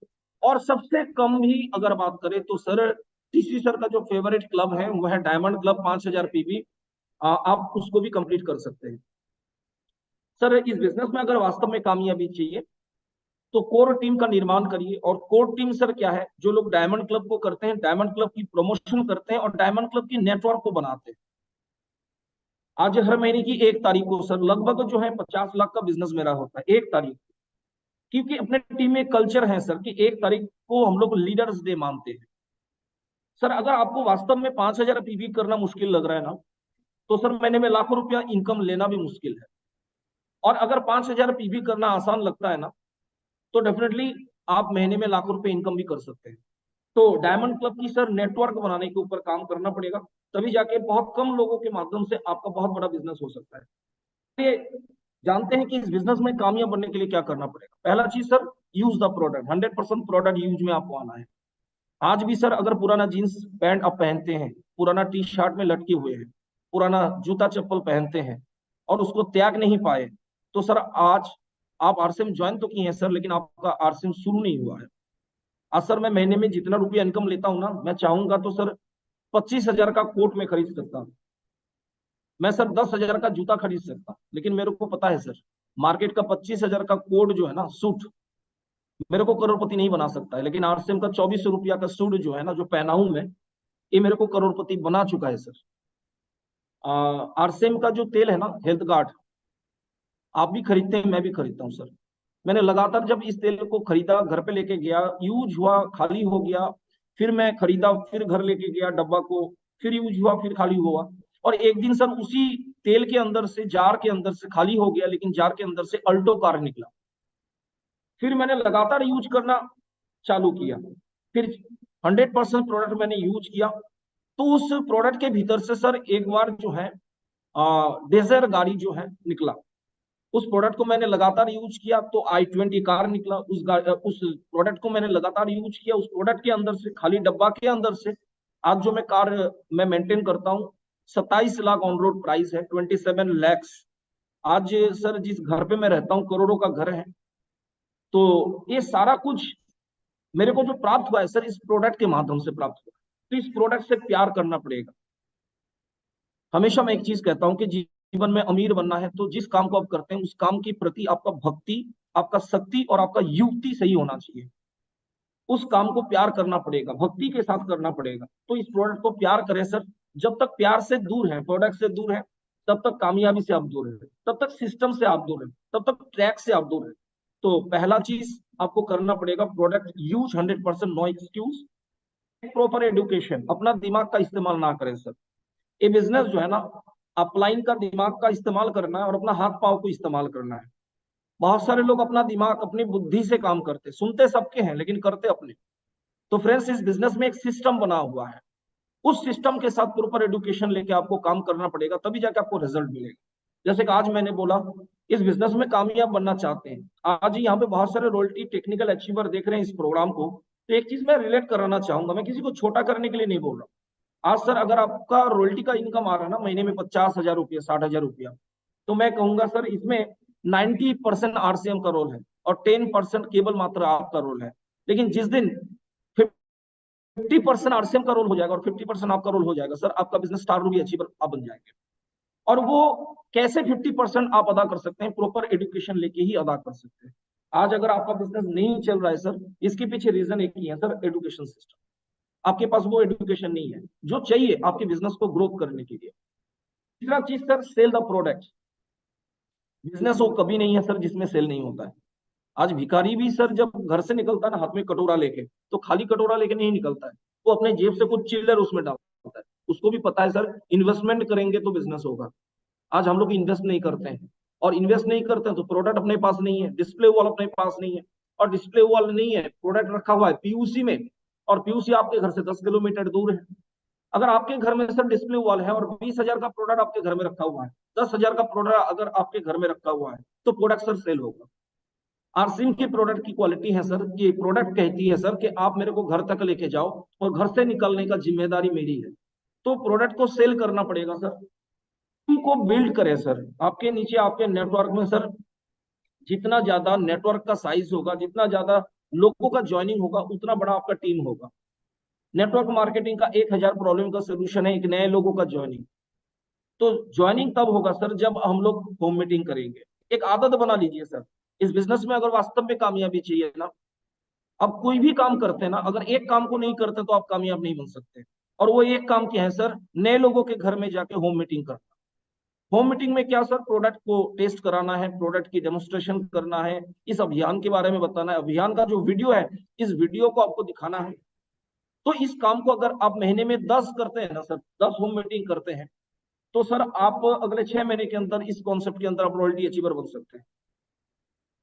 और सबसे कम भी अगर बात करें तो सर टीसी सर का जो फेवरेट क्लब है वो है डायमंड क्लब, 5,000 पीवी, आप उसको भी कंप्लीट कर सकते हैं। सर इस बिजनेस में अगर वास्तव में कामयाबी चाहिए तो कोर टीम का निर्माण करिए। और कोर टीम सर क्या है? जो लोग डायमंड क्लब को करते हैं, डायमंड क्लब की प्रमोशन करते हैं और डायमंड क्लब की नेटवर्क को बनाते हैं। आज हर महीने की 1 तारीख को सर लगभग जो है 50 लाख का बिजनेस मेरा होता है 1 तारीख, क्योंकि अपने टीम में कल्चर है सर कि 1 तारीख को हम लोग लीडर्स डे मानते हैं। सर अगर आपको वास्तव में 5,000 पीवी करना मुश्किल लग रहा है ना, तो सर महीने में लाखों रुपया इनकम लेना भी मुश्किल है। और अगर 5,000 पीवी करना आसान लगता है ना, तो डेफिनेटली आप महीने में लाखों रुपए इनकम भी कर सकते हैं। तो डायमंड क्लब की सर नेटवर्क बनाने के ऊपर काम करना पड़ेगा, तभी जाके बहुत कम लोगों के माध्यम से आपका बहुत बड़ा बिजनेस हो सकता है। ये जानते हैं कि इस बिजनेस में कामयाब बनने के लिए क्या करना पड़ेगा। पहला चीज sir, use the product, 100% product use में आपको आना है। आज भी सर अगर पुराना जींस पैंट आप पहनते हैं, पुराना टी शर्ट में लटके हुए हैं, पुराना जूता चप्पल पहनते हैं और उसको त्याग नहीं पाए, तो सर आज आप आरसीएम ज्वाइन तो किए हैं सर, लेकिन आपका आरसीएम शुरू नहीं हुआ है। आज सर मैं महीने में जितना रुपया इनकम लेता हूं ना, मैं चाहूंगा तो सर 25,000 का कोट में खरीद सकता हूँ, मैं सर 10,000 का जूता खरीद सकता हूँ। लेकिन मेरे को पता है सर मार्केट का 25,000 का कोड जो है ना सूट, मेरे को करोड़पति नहीं बना सकता है, लेकिन आरसीएम का 2400 रुपया का सूट जो है ना, जो पहना हूं मैं, ये मेरे को करोड़पति बना चुका है सर। आरसीएम का जो तेल है ना, हेल्थ गार्ड, आप भी खरीदते हैं, मैं भी खरीदता हूँ सर। मैंने लगातार जब इस तेल को खरीदा, घर पे लेके गया, यूज हुआ, खाली हो गया, फिर मैं खरीदा, फिर घर लेके गया डब्बा को, फिर यूज हुआ, फिर खाली हुआ, और एक दिन सर उसी तेल के अंदर से, जार के अंदर से खाली हो गया, लेकिन जार के अंदर से अल्टो कार निकला। फिर मैंने लगातार यूज करना चालू किया, फिर 100% प्रोडक्ट मैंने यूज किया, तो उस प्रोडक्ट के भीतर से सर एक बार जो है डिजायर गाड़ी जो है निकला। उस प्रोडक्ट को मैंने लगातार यूज किया तो i20 कार निकला। उस प्रोडक्ट को मैंने लगातार यूज किया, उस प्रोडक्ट के अंदर से, खाली डब्बा के अंदर से, आज जो मैं कार मैं मेंटेन करता हूँ, 27 लाख ऑन रोड प्राइस है, 27 लैक्स। आज सर जिस घर पे मैं रहता हूँ, करोड़ों का घर है। तो ये सारा कुछ मेरे को जो प्राप्त हुआ है सर, इस प्रोडक्ट के माध्यम से प्राप्त हुआ। तो इस प्रोडक्ट से प्यार करना पड़ेगा। हमेशा मैं एक चीज कहता हूं कि जीवन में अमीर बनना है तो जिस काम को आप करते हैं, उस काम के प्रति आपका भक्ति, आपका शक्ति और आपका युक्ति सही होना चाहिए। उस काम को प्यार करना पड़ेगा, भक्ति के साथ करना पड़ेगा। तो इस प्रोडक्ट को प्यार करें सर। जब तक प्यार से दूर है, प्रोडक्ट से दूर है, तब तक कामयाबी से आप दूर है, तब तक सिस्टम से आप दूर है, तब तक ट्रैक से आप दूर है। तो पहला चीज आपको करना पड़ेगा, product use 100%, no excuse. Proper education, अपना दिमाग का इस्तेमाल ना करें सर। ये बिजनेस जो है ना, अपलाइन का दिमाग का इस्तेमाल करना है और अपना हाथ पांव को इस्तेमाल करना है। बहुत सारे लोग अपना दिमाग, अपनी बुद्धि से काम करते, सुनते सबके हैं लेकिन करते अपने। तो फ्रेंड्स, इस बिजनेस में एक सिस्टम बना हुआ है, उस सिस्टम के साथ प्रॉपर एजुकेशन लेके आपको काम करना पड़ेगा, तभी जाके आपको रिजल्ट मिलेगा। जैसे कि आज मैंने बोला, इस बिजनेस में कामयाब बनना चाहते हैं, आज यहाँ पे बहुत सारे रॉयल्टी टेक्निकल अचीवर देख रहे हैं इस प्रोग्राम को, तो एक चीज मैं रिलेट कराना चाहूंगा, मैं किसी को छोटा करने के लिए नहीं बोल रहा। आज सर अगर आपका रॉयल्टी का इनकम आ रहा है ना महीने में 50,000 रुपया, 60,000 रुपया, तो मैं कहूंगा सर इसमें 90% आरसीएम का रोल है और 10% केवल मात्र आपका रोल है। लेकिन जिस दिन 50% आरसीएम का रोल हो जाएगा और 50% आपका रोल हो जाएगा सर, आपका बिजनेस स्टार रूबी अचीवर आप बन जाएंगे। और वो कैसे 50% आप अदा कर सकते हैं? प्रॉपर एजुकेशन लेके ही अदा कर सकते हैं। आज अगर आपका बिजनेस नहीं चल रहा है सर, इसके पीछे रीजन एक ही है सर, एजुकेशन सिस्टम। आपके पास वो एजुकेशन नहीं है जो चाहिए आपके बिजनेस को ग्रोथ करने के लिए। तीसरा चीज sir, sell the product. Business वो कभी नहीं है सर जिसमें सेल नहीं होता है। आज भिखारी भी सर जब घर से निकलता है ना हाथ में कटोरा लेके, तो खाली कटोरा लेके नहीं निकलता है, वो अपने जेब से कुछ चिल्लर उसमें डालता है। उसको भी पता है सर, इन्वेस्टमेंट करेंगे तो बिजनेस होगा। आज हम लोग इन्वेस्ट नहीं करते हैं, और इन्वेस्ट नहीं करते हैं तो प्रोडक्ट अपने पास नहीं है, डिस्प्ले वॉल अपने पास नहीं है, और डिस्प्ले वॉल नहीं है, प्रोडक्ट रखा हुआ है पीयूसी में, और पीयूसी आपके घर से 10 किलोमीटर दूर है। अगर आपके घर में सर डिस्प्ले वॉल है और 20,000 का प्रोडक्ट आपके घर में रखा हुआ है, 10,000 का प्रोडक्ट अगर आपके घर में रखा हुआ है, तो प्रोडक्ट सर सेल होगा। आरसीएम की प्रोडक्ट की क्वालिटी है सर, ये प्रोडक्ट कहती है सर कि आप मेरे को घर तक लेके जाओ और घर से निकलने का जिम्मेदारी मेरी है। तो प्रोडक्ट को सेल करना पड़ेगा सर, को बिल्ड करें सर। आपके नीचे आपके नेटवर्क में सर, जितना ज्यादा नेटवर्क का साइज होगा, जितना ज्यादा लोगों का ज्वाइनिंग होगा, उतना बड़ा आपका टीम होगा। नेटवर्क मार्केटिंग का 1,000 प्रॉब्लम का सोल्यूशन है एक नए लोगों का ज्वाइनिंग। तो ज्वाइनिंग तब होगा सर जब हम लोग होम मीटिंग करेंगे। एक आदत बना लीजिए सर, इस बिजनेस में अगर वास्तव में कामयाबी चाहिए ना, अब कोई भी काम करते हैं ना, अगर एक काम को नहीं करते तो आप कामयाब नहीं बन सकते। और वो एक काम क्या है सर? नए लोगों के घर में जाके होम मीटिंग करना। होम मीटिंग में क्या सर? प्रोडक्ट को टेस्ट कराना है, प्रोडक्ट की डेमोस्ट्रेशन करना है, इस अभियान के बारे में बताना है, अभियान का जो वीडियो है, इस वीडियो को आपको दिखाना है। तो इस काम को अगर आप महीने में 10 करते हैं ना सर, 10 होम मीटिंग करते हैं, तो सर आप अगले 6 महीने के अंदर इस कॉन्सेप्ट के अंदर आप रॉयल्टी अचीवर बन सकते हैं।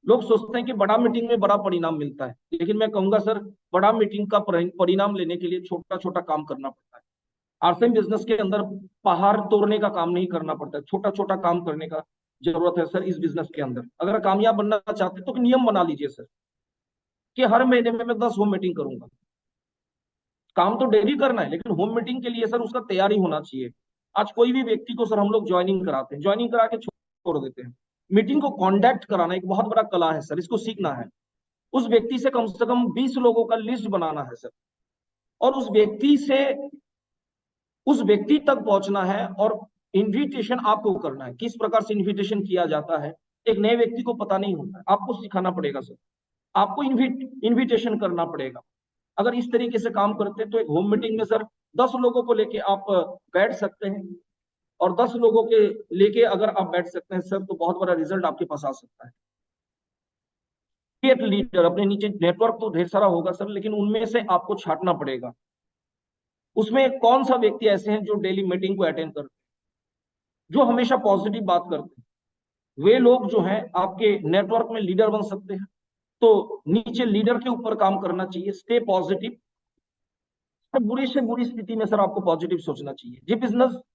लोग सोचते हैं कि बड़ा मीटिंग में बड़ा परिणाम मिलता है, लेकिन मैं कहूंगा सर, बड़ा मीटिंग का परिणाम लेने के लिए छोटा छोटा काम करना पड़ता है। आरसीएम बिजनेस के अंदर पहाड़ तोड़ने का काम नहीं करना पड़ता है, छोटा छोटा काम करने का जरूरत है सर इस बिजनेस के अंदर। अगर कामयाब बनना चाहते हैं तो नियम बना लीजिए सर कि हर महीने में मैं 10 होम मीटिंग करूंगा। काम तो डेली करना है, लेकिन होम मीटिंग के लिए सर उसका तैयारी होना चाहिए। आज कोई भी व्यक्ति को सर हम लोग ज्वाइनिंग कराते हैं, ज्वाइनिंग करा के छोड़ देते हैं। मीटिंग को कॉन्डक्ट कराना एक बहुत बड़ा कला है सर, इसको सीखना है। उस व्यक्ति से कम 20 लोगों का लिस्ट बनाना है सर, और उस व्यक्ति तक पहुंचना है, और इन्विटेशन आपको करना है। किस प्रकार से इन्विटेशन किया जाता है, एक नए व्यक्ति को पता नहीं होता है, आपको सिखाना पड़ेगा सर, आपको इन्विटेशन करना पड़ेगा। अगर इस तरीके से काम करते हैं तो एक होम मीटिंग में सर 10 लोगों को लेके आप बैठ सकते हैं, और 10 लोगों के लेके अगर आप बैठ सकते हैं सर, तो बहुत बड़ा रिजल्ट आपके पास आ सकता है। क्रिएट लीडर, अपने नीचे नेटवर्क तो ढेर सारा होगा सर, लेकिन उनमें से आपको छांटना पड़ेगा, उसमें कौन सा व्यक्ति ऐसे हैं जो डेली मीटिंग को अटेंड करते हैं, जो हमेशा पॉजिटिव बात करते हैं। वे लोग जो हैं आपके नेटवर्क में लीडर बन सकते हैं। तो नीचे लीडर के ऊपर काम करना चाहिए, स्टे पॉजिटिव। तो बुरी से बुरी स्थिति में सर आपको पॉजिटिव सोचना चाहिए।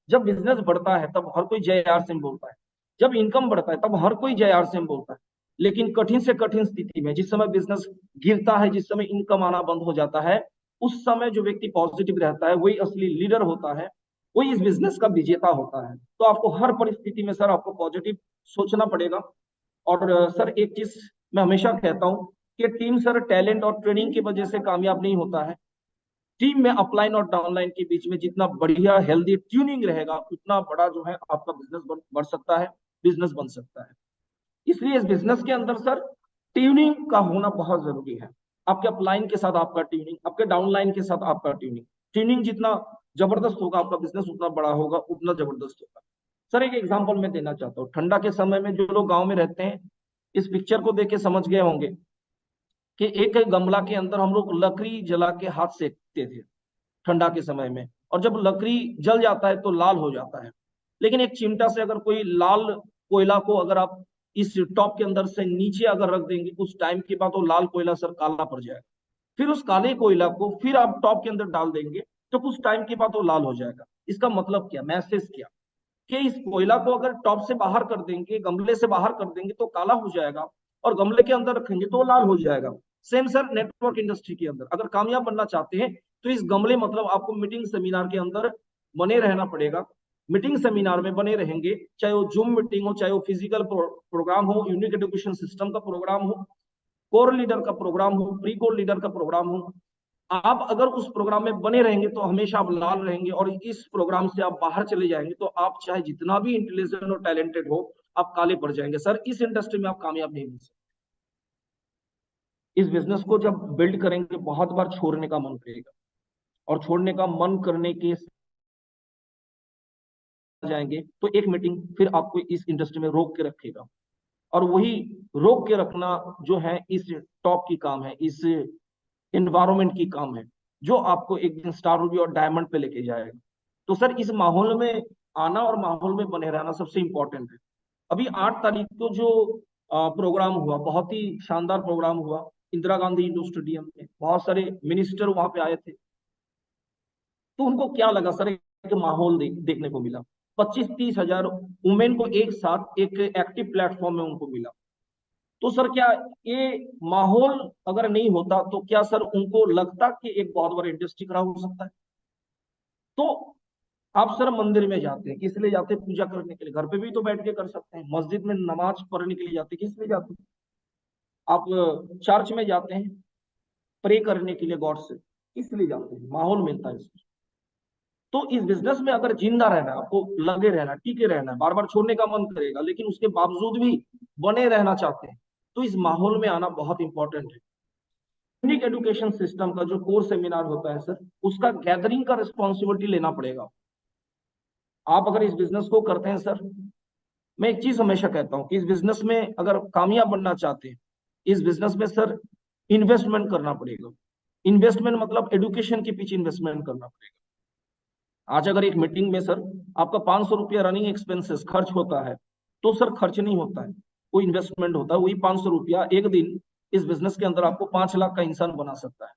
जब बिजनेस बढ़ता है तब हर कोई जय आर सिंह बोलता है, जब इनकम बढ़ता है तब हर कोई जय आर सिंह बोलता है। लेकिन कठिन से कठिन स्थिति में, जिस समय बिजनेस गिरता है, जिस समय इनकम आना बंद हो जाता है, उस समय जो व्यक्ति पॉजिटिव रहता है वही असली लीडर होता है, वही इस बिजनेस का विजेता होता है। तो आपको हर परिस्थिति में सर आपको पॉजिटिव सोचना पड़ेगा। और सर एक चीज मैं हमेशा कहता हूँ कि टीम सर टैलेंट और ट्रेनिंग की वजह से कामयाब नहीं होता है। टीम में अपलाइन और डाउनलाइन के बीच में जितना बढ़िया हेल्दी ट्यूनिंग रहेगा, उतना बड़ा जो है आपका बिजनेस बढ़ सकता है, बिजनेस बन सकता है। इसलिए इस बिजनेस के अंदर सर ट्यूनिंग का होना बहुत जरूरी है। आपके अपलाइन के साथ आपका ट्यूनिंग, आपके डाउनलाइन के साथ आपका ट्यूनिंग। ट्यूनिंग जितना जबरदस्त होगा आपका बिजनेस उतना बड़ा होगा, उतना जबरदस्त होगा। सर एक एग्जांपल मैं देना चाहता हूँ। ठंडा के समय में जो लोग गांव में रहते हैं, इस पिक्चर को देख के समझ गए होंगे कि एक गमला के अंदर हम लोग लकड़ी जला के हाथ सेकते थे ठंडा के समय में, और जब लकड़ी जल जाता है तो लाल हो जाता है। लेकिन एक चिमटा से अगर कोई लाल कोयला को अगर आप इस टॉप के अंदर से नीचे अगर रख देंगे, कुछ टाइम के बाद वो लाल कोयला सर काला पड़ जाएगा। फिर उस काले कोयला को फिर आप टॉप के अंदर डाल देंगे तो कुछ टाइम के बाद वो लाल हो जाएगा। इसका मतलब क्या, मैसेज क्या, कि इस कोयला को अगर टॉप से बाहर कर देंगे, गमले से बाहर कर देंगे तो काला हो जाएगा, और गमले के अंदर रखेंगे तो लाल हो जाएगा। सेम सर नेटवर्क इंडस्ट्री के अंदर अगर कामयाब बनना चाहते हैं तो इस गमले मतलब आपको मीटिंग सेमिनार के अंदर बने रहना पड़ेगा। मीटिंग सेमिनार में बने रहेंगे, चाहे वो जूम मीटिंग हो, चाहे वो फिजिकल प्रोग्राम हो, यूनिक एजुकेशन सिस्टम का प्रोग्राम हो, कोर लीडर का प्रोग्राम हो, प्री कोर लीडर का प्रोग्राम हो। आप अगर उस प्रोग्राम में बने रहेंगे तो हमेशा आप लाल रहेंगे, और इस प्रोग्राम से आप बाहर चले जाएंगे तो आप चाहे जितना भी इंटेलिजेंट और टैलेंटेड हो, आप काले पड़ जाएंगे। सर इस इंडस्ट्री में आप कामयाब नहीं हो सकते। इस बिजनेस को जब बिल्ड करेंगे बहुत बार छोड़ने का मन करेगा, और छोड़ने का मन करने के जाएंगे तो एक मीटिंग फिर आपको इस इंडस्ट्री में रोक के रखेगा, और वही रोक के रखना जो है इस टॉप की काम है, इस एनवायरमेंट की काम है, जो आपको एक दिन स्टार रूबी और डायमंड पे लेके जाएगा। तो सर इस माहौल में आना और माहौल में बने रहना सबसे इंपॉर्टेंट है। अभी 8 तारीख को जो प्रोग्राम हुआ, बहुत ही शानदार प्रोग्राम हुआ इंदिरा गांधी इंडोर स्टेडियम में, बहुत सारे मिनिस्टर वहां पे आए थे। तो उनको क्या लगा सर, एक माहौल देखने को मिला। 25-30 हजार वुमेन को एक साथ एक एक्टिव प्लेटफॉर्म में उनको मिला। तो सर क्या ये माहौल अगर नहीं होता तो क्या सर उनको लगता कि एक बहुत बड़ा इंडस्ट्री खड़ा हो सकता है? तो आप सर मंदिर में जाते हैं किस लिए जाते हैं? पूजा करने के लिए। घर पे भी तो बैठ के कर सकते हैं। मस्जिद में नमाज पढ़ने के लिए जाते हैं, किस लिए जाते हैं? आप चर्च में जाते हैं प्रे करने के लिए गॉड से, इसलिए जाते हैं, माहौल मिलता है इसमें। तो इस बिजनेस में अगर जिंदा रहना है, आपको लगे रहना, टिके रहना है, बार बार छोड़ने का मन करेगा, लेकिन उसके बावजूद भी बने रहना चाहते हैं, तो इस माहौल में आना बहुत इंपॉर्टेंट है। यूनिक एजुकेशन सिस्टम का जो कोर्स सेमिनार होता है सर, उसका गैदरिंग का रिस्पॉन्सिबिलिटी लेना पड़ेगा। आप अगर इस बिजनेस को करते हैं सर, मैं एक चीज हमेशा कहता हूं कि इस बिजनेस में अगर कामयाब बनना चाहते हैं, इस बिजनेस में सर इन्वेस्टमेंट करना पड़ेगा। इन्वेस्टमेंट मतलब एडुकेशन के पीछे इन्वेस्टमेंट करना पड़ेगा। आज अगर एक मीटिंग में सर आपका 500 रुपया रनिंग एक्सपेंसेस खर्च होता है, तो सर खर्च नहीं होता है, वो इन्वेस्टमेंट होता है। वही 500 रुपया एक दिन इस बिजनेस के अंदर आपको 5 लाख का इंसान बना सकता है।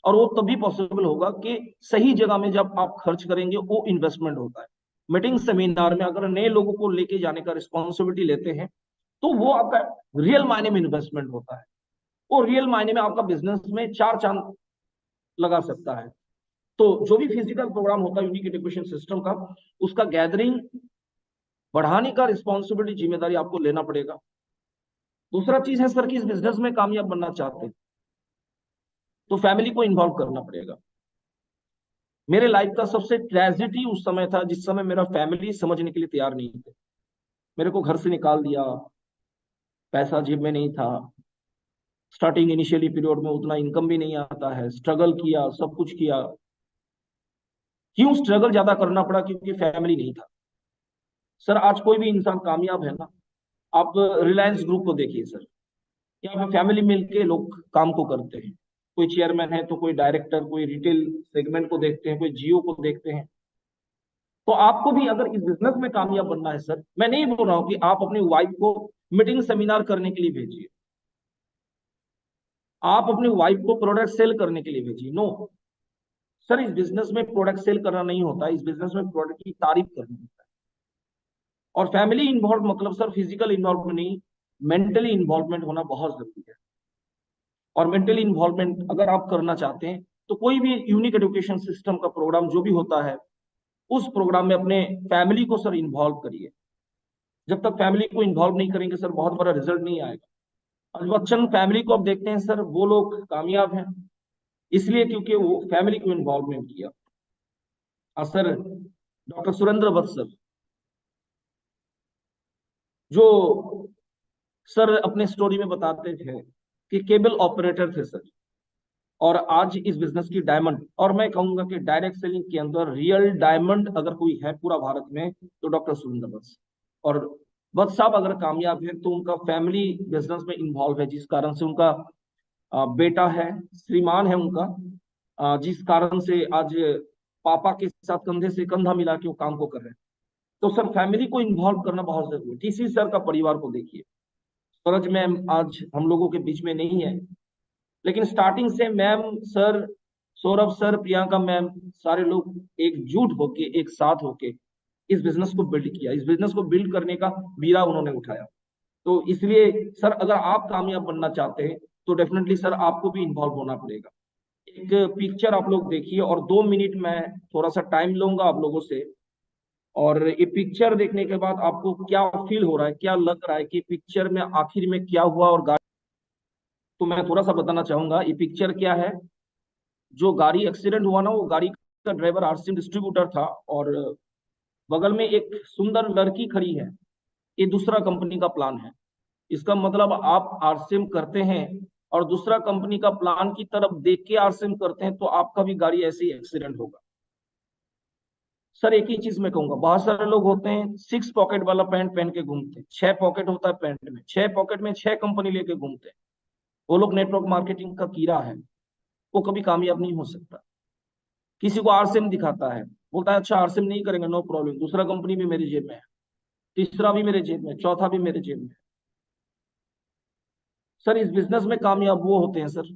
और वो तभी पॉसिबल होगा कि सही जगह में जब आप खर्च करेंगे, वो इन्वेस्टमेंट होता है। मीटिंग सेमिनार में अगर नए लोगों को लेके जाने का रिस्पॉन्सिबिलिटी लेते हैं, तो वो आपका रियल मायने में इन्वेस्टमेंट होता है। वो रियल मायने में आपका बिजनेस में 4 चांद लगा सकता है। तो जो भी फिजिकल प्रोग्राम होता है यूनिक एजुकेशन सिस्टम का, उसका गैदरिंग बढ़ाने का रिस्पॉन्सिबिलिटी, जिम्मेदारी आपको लेना पड़ेगा। दूसरा चीज है सर कि इस बिजनेस में कामयाब बनना चाहते हैं तो फैमिली को इन्वॉल्व करना पड़ेगा। मेरे लाइफ का सबसे ट्रेजिडी उस समय था जिस समय मेरा फैमिली समझने के लिए तैयार नहीं थे। मेरे को घर से निकाल दिया, पैसा जेब में नहीं था, स्टार्टिंग इनिशियली पीरियड में उतना इनकम भी नहीं आता है, स्ट्रगल किया, सब कुछ किया। क्यों स्ट्रगल ज्यादा करना पड़ा? क्योंकि फैमिली नहीं था। सर आज कोई भी इंसान कामयाब है ना, आप रिलायंस ग्रुप को देखिए सर, यहाँ पे फैमिली मिलके लोग काम को करते हैं। कोई चेयरमैन है तो कोई डायरेक्टर, कोई रिटेल सेगमेंट को देखते हैं, कोई जियो को देखते हैं। तो आपको भी अगर इस बिजनेस में कामयाब बनना है सर, मैं नहीं बोल रहा हूँ कि आप अपनी वाइफ को मीटिंग सेमिनार करने के लिए भेजिए, आप अपनी वाइफ को प्रोडक्ट सेल करने के लिए भेजिए। नो सर, इस बिजनेस में प्रोडक्ट सेल करना नहीं होता, इस बिजनेस में प्रोडक्ट की तारीफ करनी होता है। और फैमिली इन्वॉल्व मतलब सर फिजिकल इन्वॉल्वमेंट नहीं, मेंटली इन्वॉल्वमेंट होना बहुत जरूरी है। और मेंटली इन्वॉल्वमेंट अगर आप करना चाहते हैं तो कोई भी यूनिक एजुकेशन सिस्टम का प्रोग्राम जो भी होता है, उस प्रोग्राम में अपने फैमिली को सर इन्वॉल्व करिए। जब तक फैमिली को इन्वॉल्व नहीं करेंगे सर, बहुत बड़ा रिजल्ट नहीं आएगा। अमिताभ बच्चन फैमिली को आप देखते हैं सर, वो लोग कामयाब हैं इसलिए क्योंकि वो फैमिली को इन्वॉल्वमेंट किया। और सर डॉक्टर सुरेंद्र वत्स सर, जो सर अपने स्टोरी में बताते थे कि केबल ऑपरेटर थे सर, और आज इस बिजनेस की डायमंड, और मैं कहूंगा कि डायरेक्ट सेलिंग के अंदर रियल डायमंड अगर कोई है पूरा भारत में तो डॉक्टर सुरेंद्र वत्स। और वत्स साहब अगर कामयाब है तो उनका फैमिली बिजनेस में इन्वॉल्व है, जिस कारण से उनका बेटा है, श्रीमान है उनका, जिस कारण से आज पापा के साथ कंधे से कंधा मिला के वो काम को कर रहे हैं। तो सर फैमिली को इन्वॉल्व करना बहुत जरूरी है। टीसी सर का परिवार को देखिए, सूरज मैम आज हम लोगों के बीच में नहीं है, लेकिन स्टार्टिंग से ma'am, sir, Saurabh sir, Priyanka ma'am, सारे लोग एकजुट होके, एक साथ होके इस बिजनेस को बिल्ड किया। इस बिजनेस को बिल्ड करने का बीड़ा उन्होंने उठाया। तो इसलिए सर अगर आप कामयाब बनना चाहते हैं तो डेफिनेटली सर आपको भी इन्वॉल्व होना पड़ेगा। एक पिक्चर आप लोग देखिए, और 2 मिनट मैं थोड़ा सा टाइम लूंगा आप लोगों से, और ये पिक्चर देखने के बाद आपको क्या फील हो रहा है, क्या लग रहा है कि पिक्चर में आखिर में क्या हुआ और गाड़ी। तो मैं थोड़ा सा बताना चाहूंगा ये पिक्चर क्या है। जो गाड़ी एक्सीडेंट हुआ ना, वो गाड़ी का ड्राइवर आरसीएम डिस्ट्रीब्यूटर था, और बगल में एक सुंदर लड़की खड़ी है। ये दूसरा कंपनी का प्लान है। इसका मतलब आप आरसीएम करते हैं और दूसरा कंपनी का प्लान की तरफ देख के आरसीएम करते हैं तो आपका भी गाड़ी ऐसे ही एक्सीडेंट होगा। सर एक ही चीज मैं कहूंगा, बहुत सारे लोग होते हैं 6 पॉकेट वाला पैंट पहन के घूमते हैं, 6 पॉकेट होता है पैंट में, 6 पॉकेट में 6 कंपनी लेके घूमते हैं। वो लोग नेटवर्क मार्केटिंग का कीड़ा है, वो कभी कामयाब नहीं हो सकता। किसी को आरसीएम दिखाता है, बोलता है अच्छा आरसीएम नहीं करेंगे, नो प्रॉब्लम, दूसरा कंपनी भी मेरी जेब में है, तीसरा भी मेरे जेब में, चौथा भी मेरे जेब में। सर इस बिजनेस में कामयाब वो होते हैं सर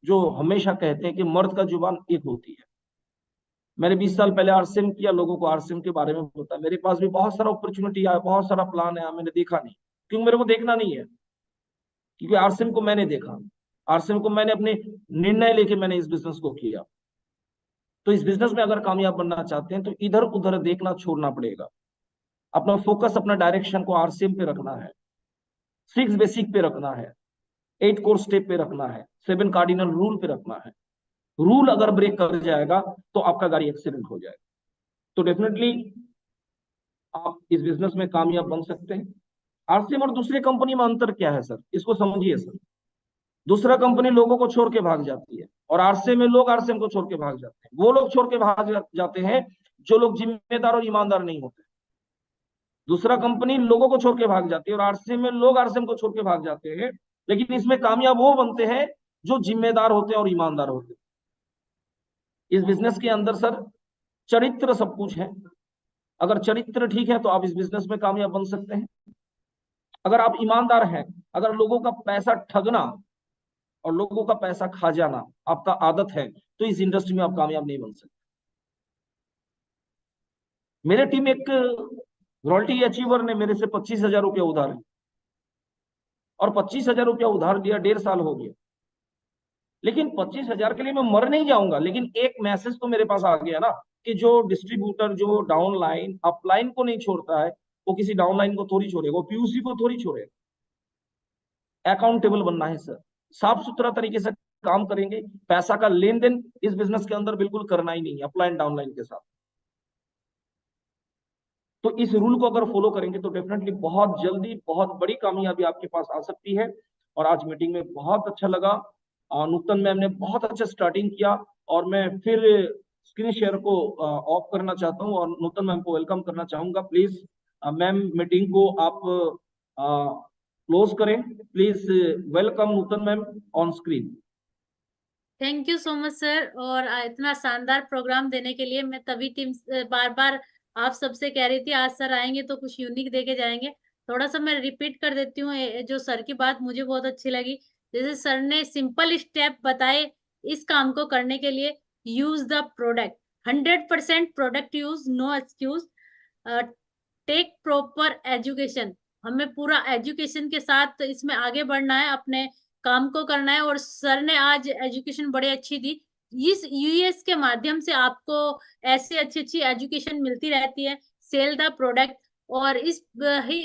जो हमेशा कहते हैं कि मर्द का जुबान एक होती है। मैंने 20 साल पहले आरसीएम किया, लोगों को आरसीएम के बारे में बताया, मेरे पास भी बहुत सारा अपॉर्चुनिटी आया, बहुत सारा प्लान आया, मैंने देखा नहीं, क्योंकि मेरे को देखना नहीं है, क्योंकि आरसीएम को मैंने देखा, आरसीएम को मैंने अपने निर्णय लेके मैंने इस बिजनेस को किया। तो इस बिजनेस में अगर कामयाब बनना चाहते हैं तो इधर उधर देखना छोड़ना पड़ेगा। अपना फोकस, अपना डायरेक्शन को आरसीएम पे रखना है, 6 बेसिक पे रखना है, 8 कोर स्टेप पे रखना है, 7 कार्डिनल रूल पे रखना है। रूल अगर ब्रेक कर जाएगा तो आपका गाड़ी एक्सीडेंट हो जाएगा। तो डेफिनेटली आप इस बिजनेस में कामयाब बन सकते हैं। आरसीएम और दूसरी कंपनी में अंतर क्या है सर, इसको समझिए सर। दूसरा कंपनी लोगों को छोड़ के भाग जाती है, और आरसीएम में लोग आरसीएम को छोड़ के भाग जाते हैं। वो लोग छोड़ के भाग जाते हैं जो लोग जिम्मेदार और ईमानदार नहीं होते। दूसरा कंपनी लोगों को छोड़ के भाग जाती है, और आरसीएम में लोग आरसीएम को छोड़ के भाग जाते हैं। लेकिन इसमें कामयाब वो बनते हैं जो जिम्मेदार होते हैं और ईमानदार होते हैं। इस बिजनेस के अंदर सर चरित्र सब कुछ है। अगर चरित्र ठीक है तो आप इस बिजनेस में कामयाब बन सकते हैं। अगर आप ईमानदार हैं, अगर लोगों का पैसा ठगना और लोगों का पैसा खा जाना आपका आदत है, तो इस इंडस्ट्री में आप कामयाब नहीं बन सकते। मेरे टीम एक रॉयल्टी अचीवर ने मेरे से 25,000 रुपया उधार लिया, और 25,000 रुपया उधार लिया, 1.5 साल हो गया। लेकिन 25,000 के लिए मैं मर नहीं जाऊंगा, लेकिन एक मैसेज तो मेरे पास आ गया ना कि जो डिस्ट्रीब्यूटर जो डाउनलाइन अपलाइन को नहीं छोड़ता है, वो किसी डाउनलाइन को थोड़ी छोड़ेगा, वो पीयूसी को थोड़ी छोड़ेगा। अकाउंटेबल बनना है सर, साफ सुथरा तरीके से काम करेंगे। पैसा का लेन देन इस बिजनेस के अंदर बिल्कुल करना ही नहीं है अपलाइन डाउनलाइन के साथ। तो इस रूल को अगर फॉलो करेंगे तो डेफिनेटली बहुत जल्दी बहुत बड़ी कामयाबी आपके पास आ सकती है। और आज मीटिंग में बहुत अच्छा लगा। नूतन मैम ने बहुत अच्छा स्टार्टिंग किया, और मैं फिर स्क्रीन शेयर को ऑफ करना चाहता हूँ और नूतन मैम को वेलकम करना चाहूंगा। प्लीज मैम, मीटिंग को आप क्लोज करें। Please welcome Nutan ma'am on screen. Thank you so much sir, और इतना शानदार प्रोग्राम देने के लिए। मैं तभी टीम बार बार आप सबसे कह रही थी आज सर आएंगे तो कुछ यूनिक दे के जाएंगे। थोड़ा सा मैं रिपीट कर देती हूँ जो सर की बात मुझे बहुत अच्छी लगी। जैसे सर ने सिंपल स्टेप बताए इस काम को करने के लिए। Use the product, 100% product use, no excuse. Take proper education, हमें पूरा एजुकेशन के साथ इसमें आगे बढ़ना है, अपने काम को करना है। और सर ने आज एजुकेशन बड़ी अच्छी दी। इस यूएस के माध्यम से आपको ऐसी अच्छी अच्छी एजुकेशन मिलती रहती है। सेल द प्रोडक्ट, और इस ही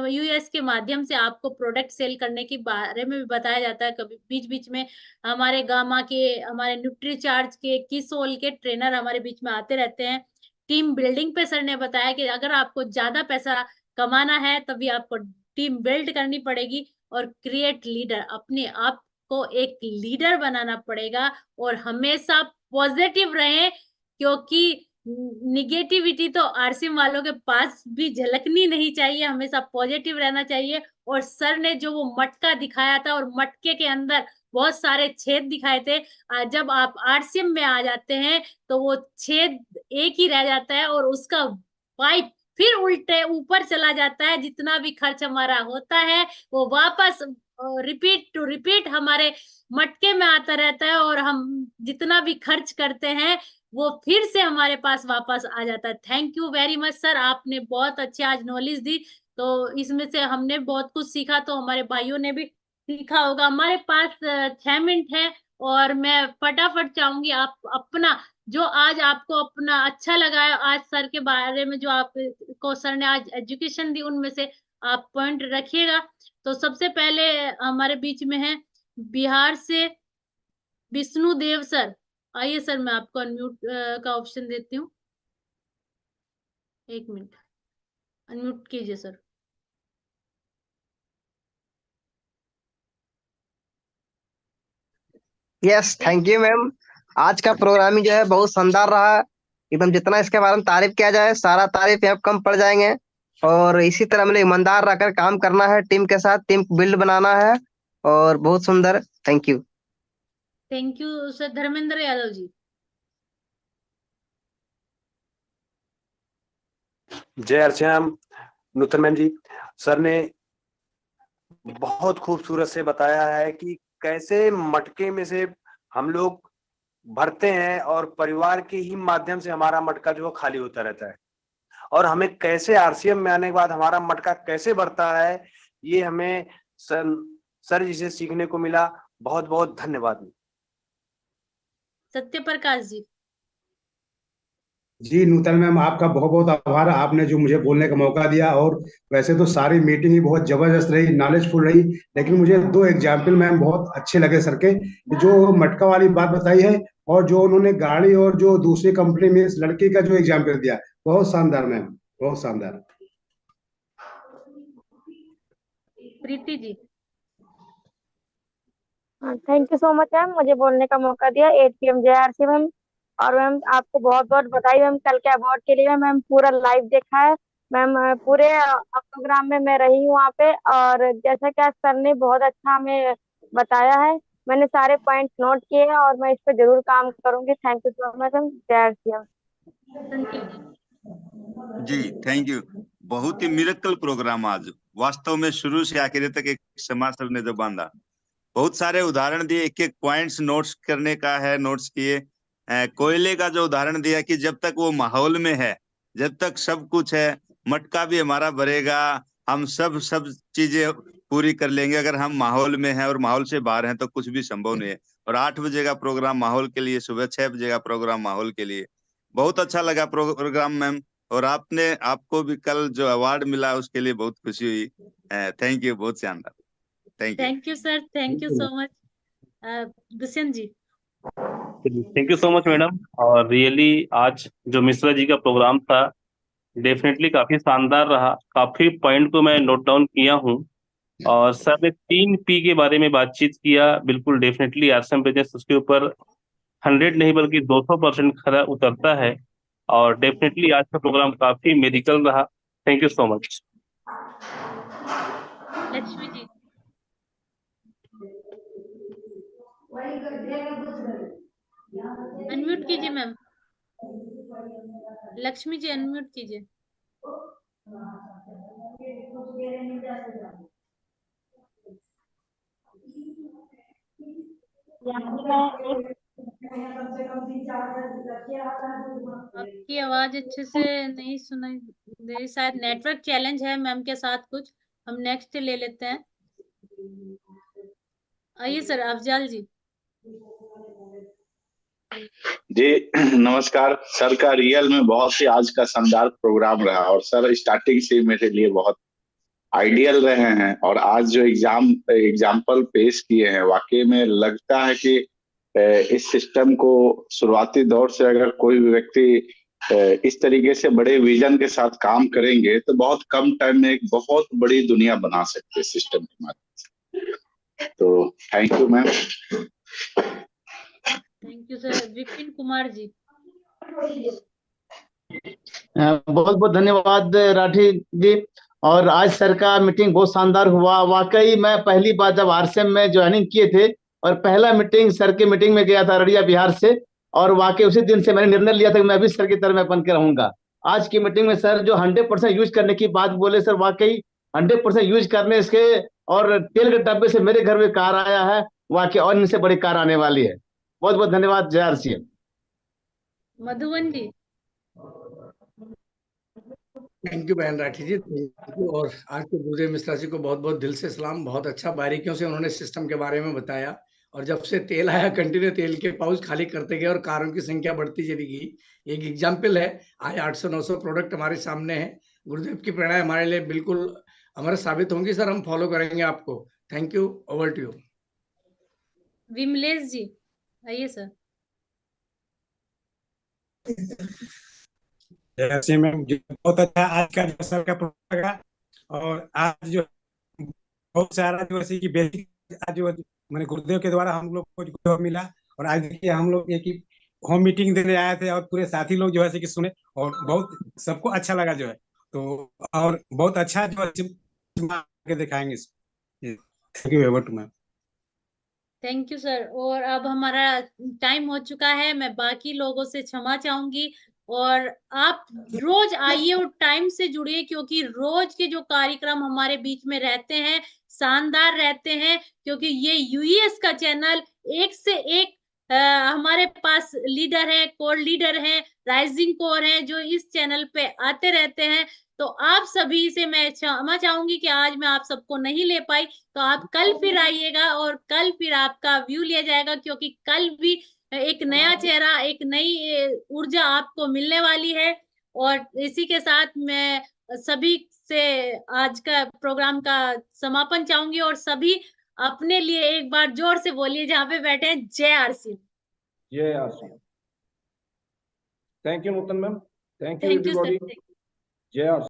यूएस के माध्यम से आपको प्रोडक्ट सेल करने के बारे में भी बताया जाता है। कभी बीच बीच में हमारे गामा के, हमारे न्यूट्रीचार्ज के, किसोल के ट्रेनर हमारे बीच में आते रहते हैं। टीम बिल्डिंग पे सर ने बताया कि अगर आपको ज्यादा पैसा कमाना है तभी आपको टीम बिल्ड करनी पड़ेगी। और क्रिएट लीडर, अपने आप को एक लीडर बनाना पड़ेगा। और हमेशा पॉजिटिव रहे, क्योंकि निगेटिविटी तो आरसीएम वालों के पास भी झलकनी नहीं चाहिए, हमेशा पॉजिटिव रहना चाहिए। और सर ने जो वो मटका दिखाया था, और मटके के अंदर बहुत सारे छेद दिखाए थे, जब आप आरसीएम में आ जाते हैं तो वो छेद एक ही रह जाता है, और उसका पाइप फिर उल्टे ऊपर चला जाता है। जितना भी खर्च हमारा होता है वो वापस रिपीट टू रिपीट हमारे मटके में आता रहता है, और हम जितना भी खर्च करते हैं वो फिर से हमारे पास वापस आ जाता है। Thank you very much sir, आपने बहुत अच्छी आज नॉलेज दी। तो इसमें से हमने बहुत कुछ सीखा, तो हमारे भाइयों ने भी सीखा होगा। हमारे पास 6 मिनट है, और मैं फटाफट चाहूंगी आप अपना जो आज आपको अपना अच्छा लगा है आज सर के बारे में, जो आपको सर ने आज एजुकेशन दी, उनमें से आप पॉइंट रखिएगा। तो सबसे पहले हमारे बीच में है बिहार से विष्णु देव सर। आइए सर, मैं आपको अनम्यूट का ऑप्शन देती हूँ। 1 मिनट, अनम्यूट कीजिए sir. Yes, thank you ma'am. आज का प्रोग्राम ही जो है बहुत शानदार रहा। एकदम जितना इसके बारे में तारीफ किया जाए सारा तारीफ यहाँ कम पड़ जाएंगे। और इसी तरह मतलब ईमानदार रहकर काम करना है, टीम के साथ टीम बिल्ड बनाना है। और बहुत सुंदर, thank you. Thank you sir. Dharmendra Yadav ji. जय अर्चना नूतन मैम जी। सर ने बहुत खूबसूरत से बताया है कि कैसे मटके में से हम लोग भरते हैं और परिवार के ही माध्यम से हमारा मटका जो है खाली होता रहता है, और हमें कैसे आरसीएम में आने के बाद हमारा मटका कैसे भरता है, ये हमें सर जी से सीखने को मिला। बहुत बहुत धन्यवाद। सत्य प्रकाश जी। जी नूतन मैम, आपका बहुत बहुत आभार, आपने जो मुझे बोलने का मौका दिया। और वैसे तो सारी मीटिंग ही बहुत जबरदस्त रही, नॉलेजफुल रही, लेकिन मुझे 2 एग्जाम्पल मैम बहुत अच्छे लगे सर के। जो मटका वाली बात बताई है, और जो उन्होंने गाड़ी और जो दूसरी कंपनी में इस लड़की का जो एग्जाम्पल दिया, बहुत शानदार मैम, बहुत शानदार। Preeti ji. Thank you so much ma'am, मुझे बोलने का मौका दिया। 8 PM JRC मैम। और मैम आपको बहुत बहुत बधाई मैम कल के अवार्ड के लिए। मैम पूरा लाइव देखा है मैम, पूरे प्रोग्राम में मैं रही हूँ वहाँ पे। और जैसा कि आज सर ने बहुत अच्छा हमें बताया है, मैंने सारे पॉइंट नोट किए हैं और मैं इस पर जरूर काम करूंगी। Thank you so much ma'am. JRC ma'am. Sanjeev ji. जी थैंक यू। बहुत ही मिरेकल प्रोग्राम आज, वास्तव में शुरू से आखिर तक एक समाज सर ने जो बांधा, बहुत सारे उदाहरण दिए, एक एक पॉइंट्स नोट्स करने का है, नोट्स किए। कोयले का जो उदाहरण दिया कि जब तक वो माहौल में है, जब तक सब कुछ है, मटका भी हमारा भरेगा, हम सब चीजें पूरी कर लेंगे। अगर हम माहौल में हैं और माहौल से बाहर हैं तो कुछ भी संभव नहीं है। और 8 बजे का प्रोग्राम माहौल के लिए, सुबह 6 बजे का प्रोग्राम माहौल के लिए। बहुत अच्छा लगा प्रोग्राम मैम। और आपको भी कल जो अवार्ड मिला उसके लिए बहुत खुशी हुई। थैंक यू, बहुत शानदार। Thank you. Thank you sir, thank you so much. Dushyant ji. Thank you so much madam. और रियली आज जो मिश्रा जी का प्रोग्राम था डेफिनेटली काफी शानदार रहा, काफी पॉइंट को मैं नोट डाउन किया हूँ। और सर ने 3P के बारे में बातचीत किया, बिल्कुल डेफिनेटली आरसीएम बिजनेस उसके ऊपर 100 नहीं बल्कि 200% खरा उतरता है। और डेफिनेटली आज का प्रोग्राम काफी मेडिकल रहा। Thank you so much. Lakshmi ji. Unmute कीजिए मैम। लक्ष्मी जी अनम्यूट कीजिए। आपकी आवाज अच्छे से नहीं सुनाई दे रही, शायद नेटवर्क चैलेंज है मैम के साथ कुछ। हम नेक्स्ट ले लेते हैं। आइए सर अफजल जी। जी नमस्कार सर का रियल में बहुत ही आज का शानदार प्रोग्राम रहा और सर स्टार्टिंग से मेरे लिए बहुत आइडियल रहे हैं और आज जो एग्जाम्पल पेश किए हैं वाकई में लगता है कि इस सिस्टम को शुरुआती दौर से अगर कोई भी व्यक्ति इस तरीके से बड़े विजन के साथ काम करेंगे तो बहुत कम टाइम में एक बहुत बड़ी दुनिया बना सकते हैं सिस्टम के माध्यम से। तो thank you ma'am. Thank you sir. Vipin Kumar ji. बहुत बहुत धन्यवाद राठी जी। और आज सर का मीटिंग बहुत शानदार हुआ। वाकई मैं पहली बार जब आरसीएम में ज्वाइनिंग किए थे और पहला मीटिंग सर के मीटिंग में गया था अररिया बिहार से, और वाकई उसी दिन से मैंने निर्णय लिया था कि मैं भी सर की तरह मैं बन के रहूंगा। आज की मीटिंग में सर जो 100% यूज करने की बात बोले, सर वाकई 100% यूज करने इसके, और तेल के डब्बे से मेरे घर में कार आया है, वाकई और इनसे बड़ी कार आने वाली है। बहुत बहुत धन्यवाद। जय RCM. Madhuban ji. Thank you बहन राठी जी, थैंक यू। और आज के गुरुदेव मिश्रा जी को बहुत बहुत दिल से सलाम। बहुत अच्छा बारीकियों से उन्होंने सिस्टम के बारे में बताया और जब से तेल आया कंटिन्यू तेल के पाउच खाली करते गए और कारों की संख्या बढ़ती चली गई। एक एग्जाम्पल है, आज 800-900 प्रोडक्ट हमारे सामने है। गुरुदेव की प्रेरणा हमारे लिए बिल्कुल हमारे साबित होंगी सर, हम फॉलो करेंगे आपको। Thank you. Over to you. Vimlesh ji आइए सर। जैसे मैम बहुत अच्छा आज का जो सर का प्रोग्राम लगा और आज जो बहुत सारा जो ऐसी की बेसिक आज जो मैंने गुरुदेव के द्वारा हम लोग को जो मिला। और आज देखिए हम लोग एक ही होम मीटिंग देने आए थे और पूरे साथी लोग जो है कि सुने और बहुत सबको अच्छा लगा जो है। तो और बहुत अच्छा जो है दिखाएंगे। Thank you ever to ma'am. Thank you sir. और अब हमारा टाइम हो चुका है, मैं बाकी लोगों से क्षमा चाहूंगी। और आप रोज आइए और टाइम से जुड़िए, क्योंकि रोज के जो कार्यक्रम हमारे बीच में रहते हैं शानदार रहते हैं, क्योंकि ये यूएस का चैनल एक से एक हमारे पास लीडर है, कोर लीडर है, राइजिंग कोर है जो इस चैनल पे आते रहते हैं। तो आप सभी से मैं क्षमा चाहूंगी कि आज मैं आप सबको नहीं ले पाई। तो आप कल फिर आइएगा और कल फिर आपका व्यू लिया जाएगा, क्योंकि कल भी एक नया चेहरा, एक नई ऊर्जा आपको मिलने वाली है। और इसी के साथ मैं सभी से आज का प्रोग्राम का समापन चाहूंगी और सभी अपने लिए एक बार जोर से बोलिए जहाँ पे बैठे हैं, जय आरसीएम। जय RCM. Thank you Nutan ma'am. Thank you thank you everybody. Sir. जय आरसीएम।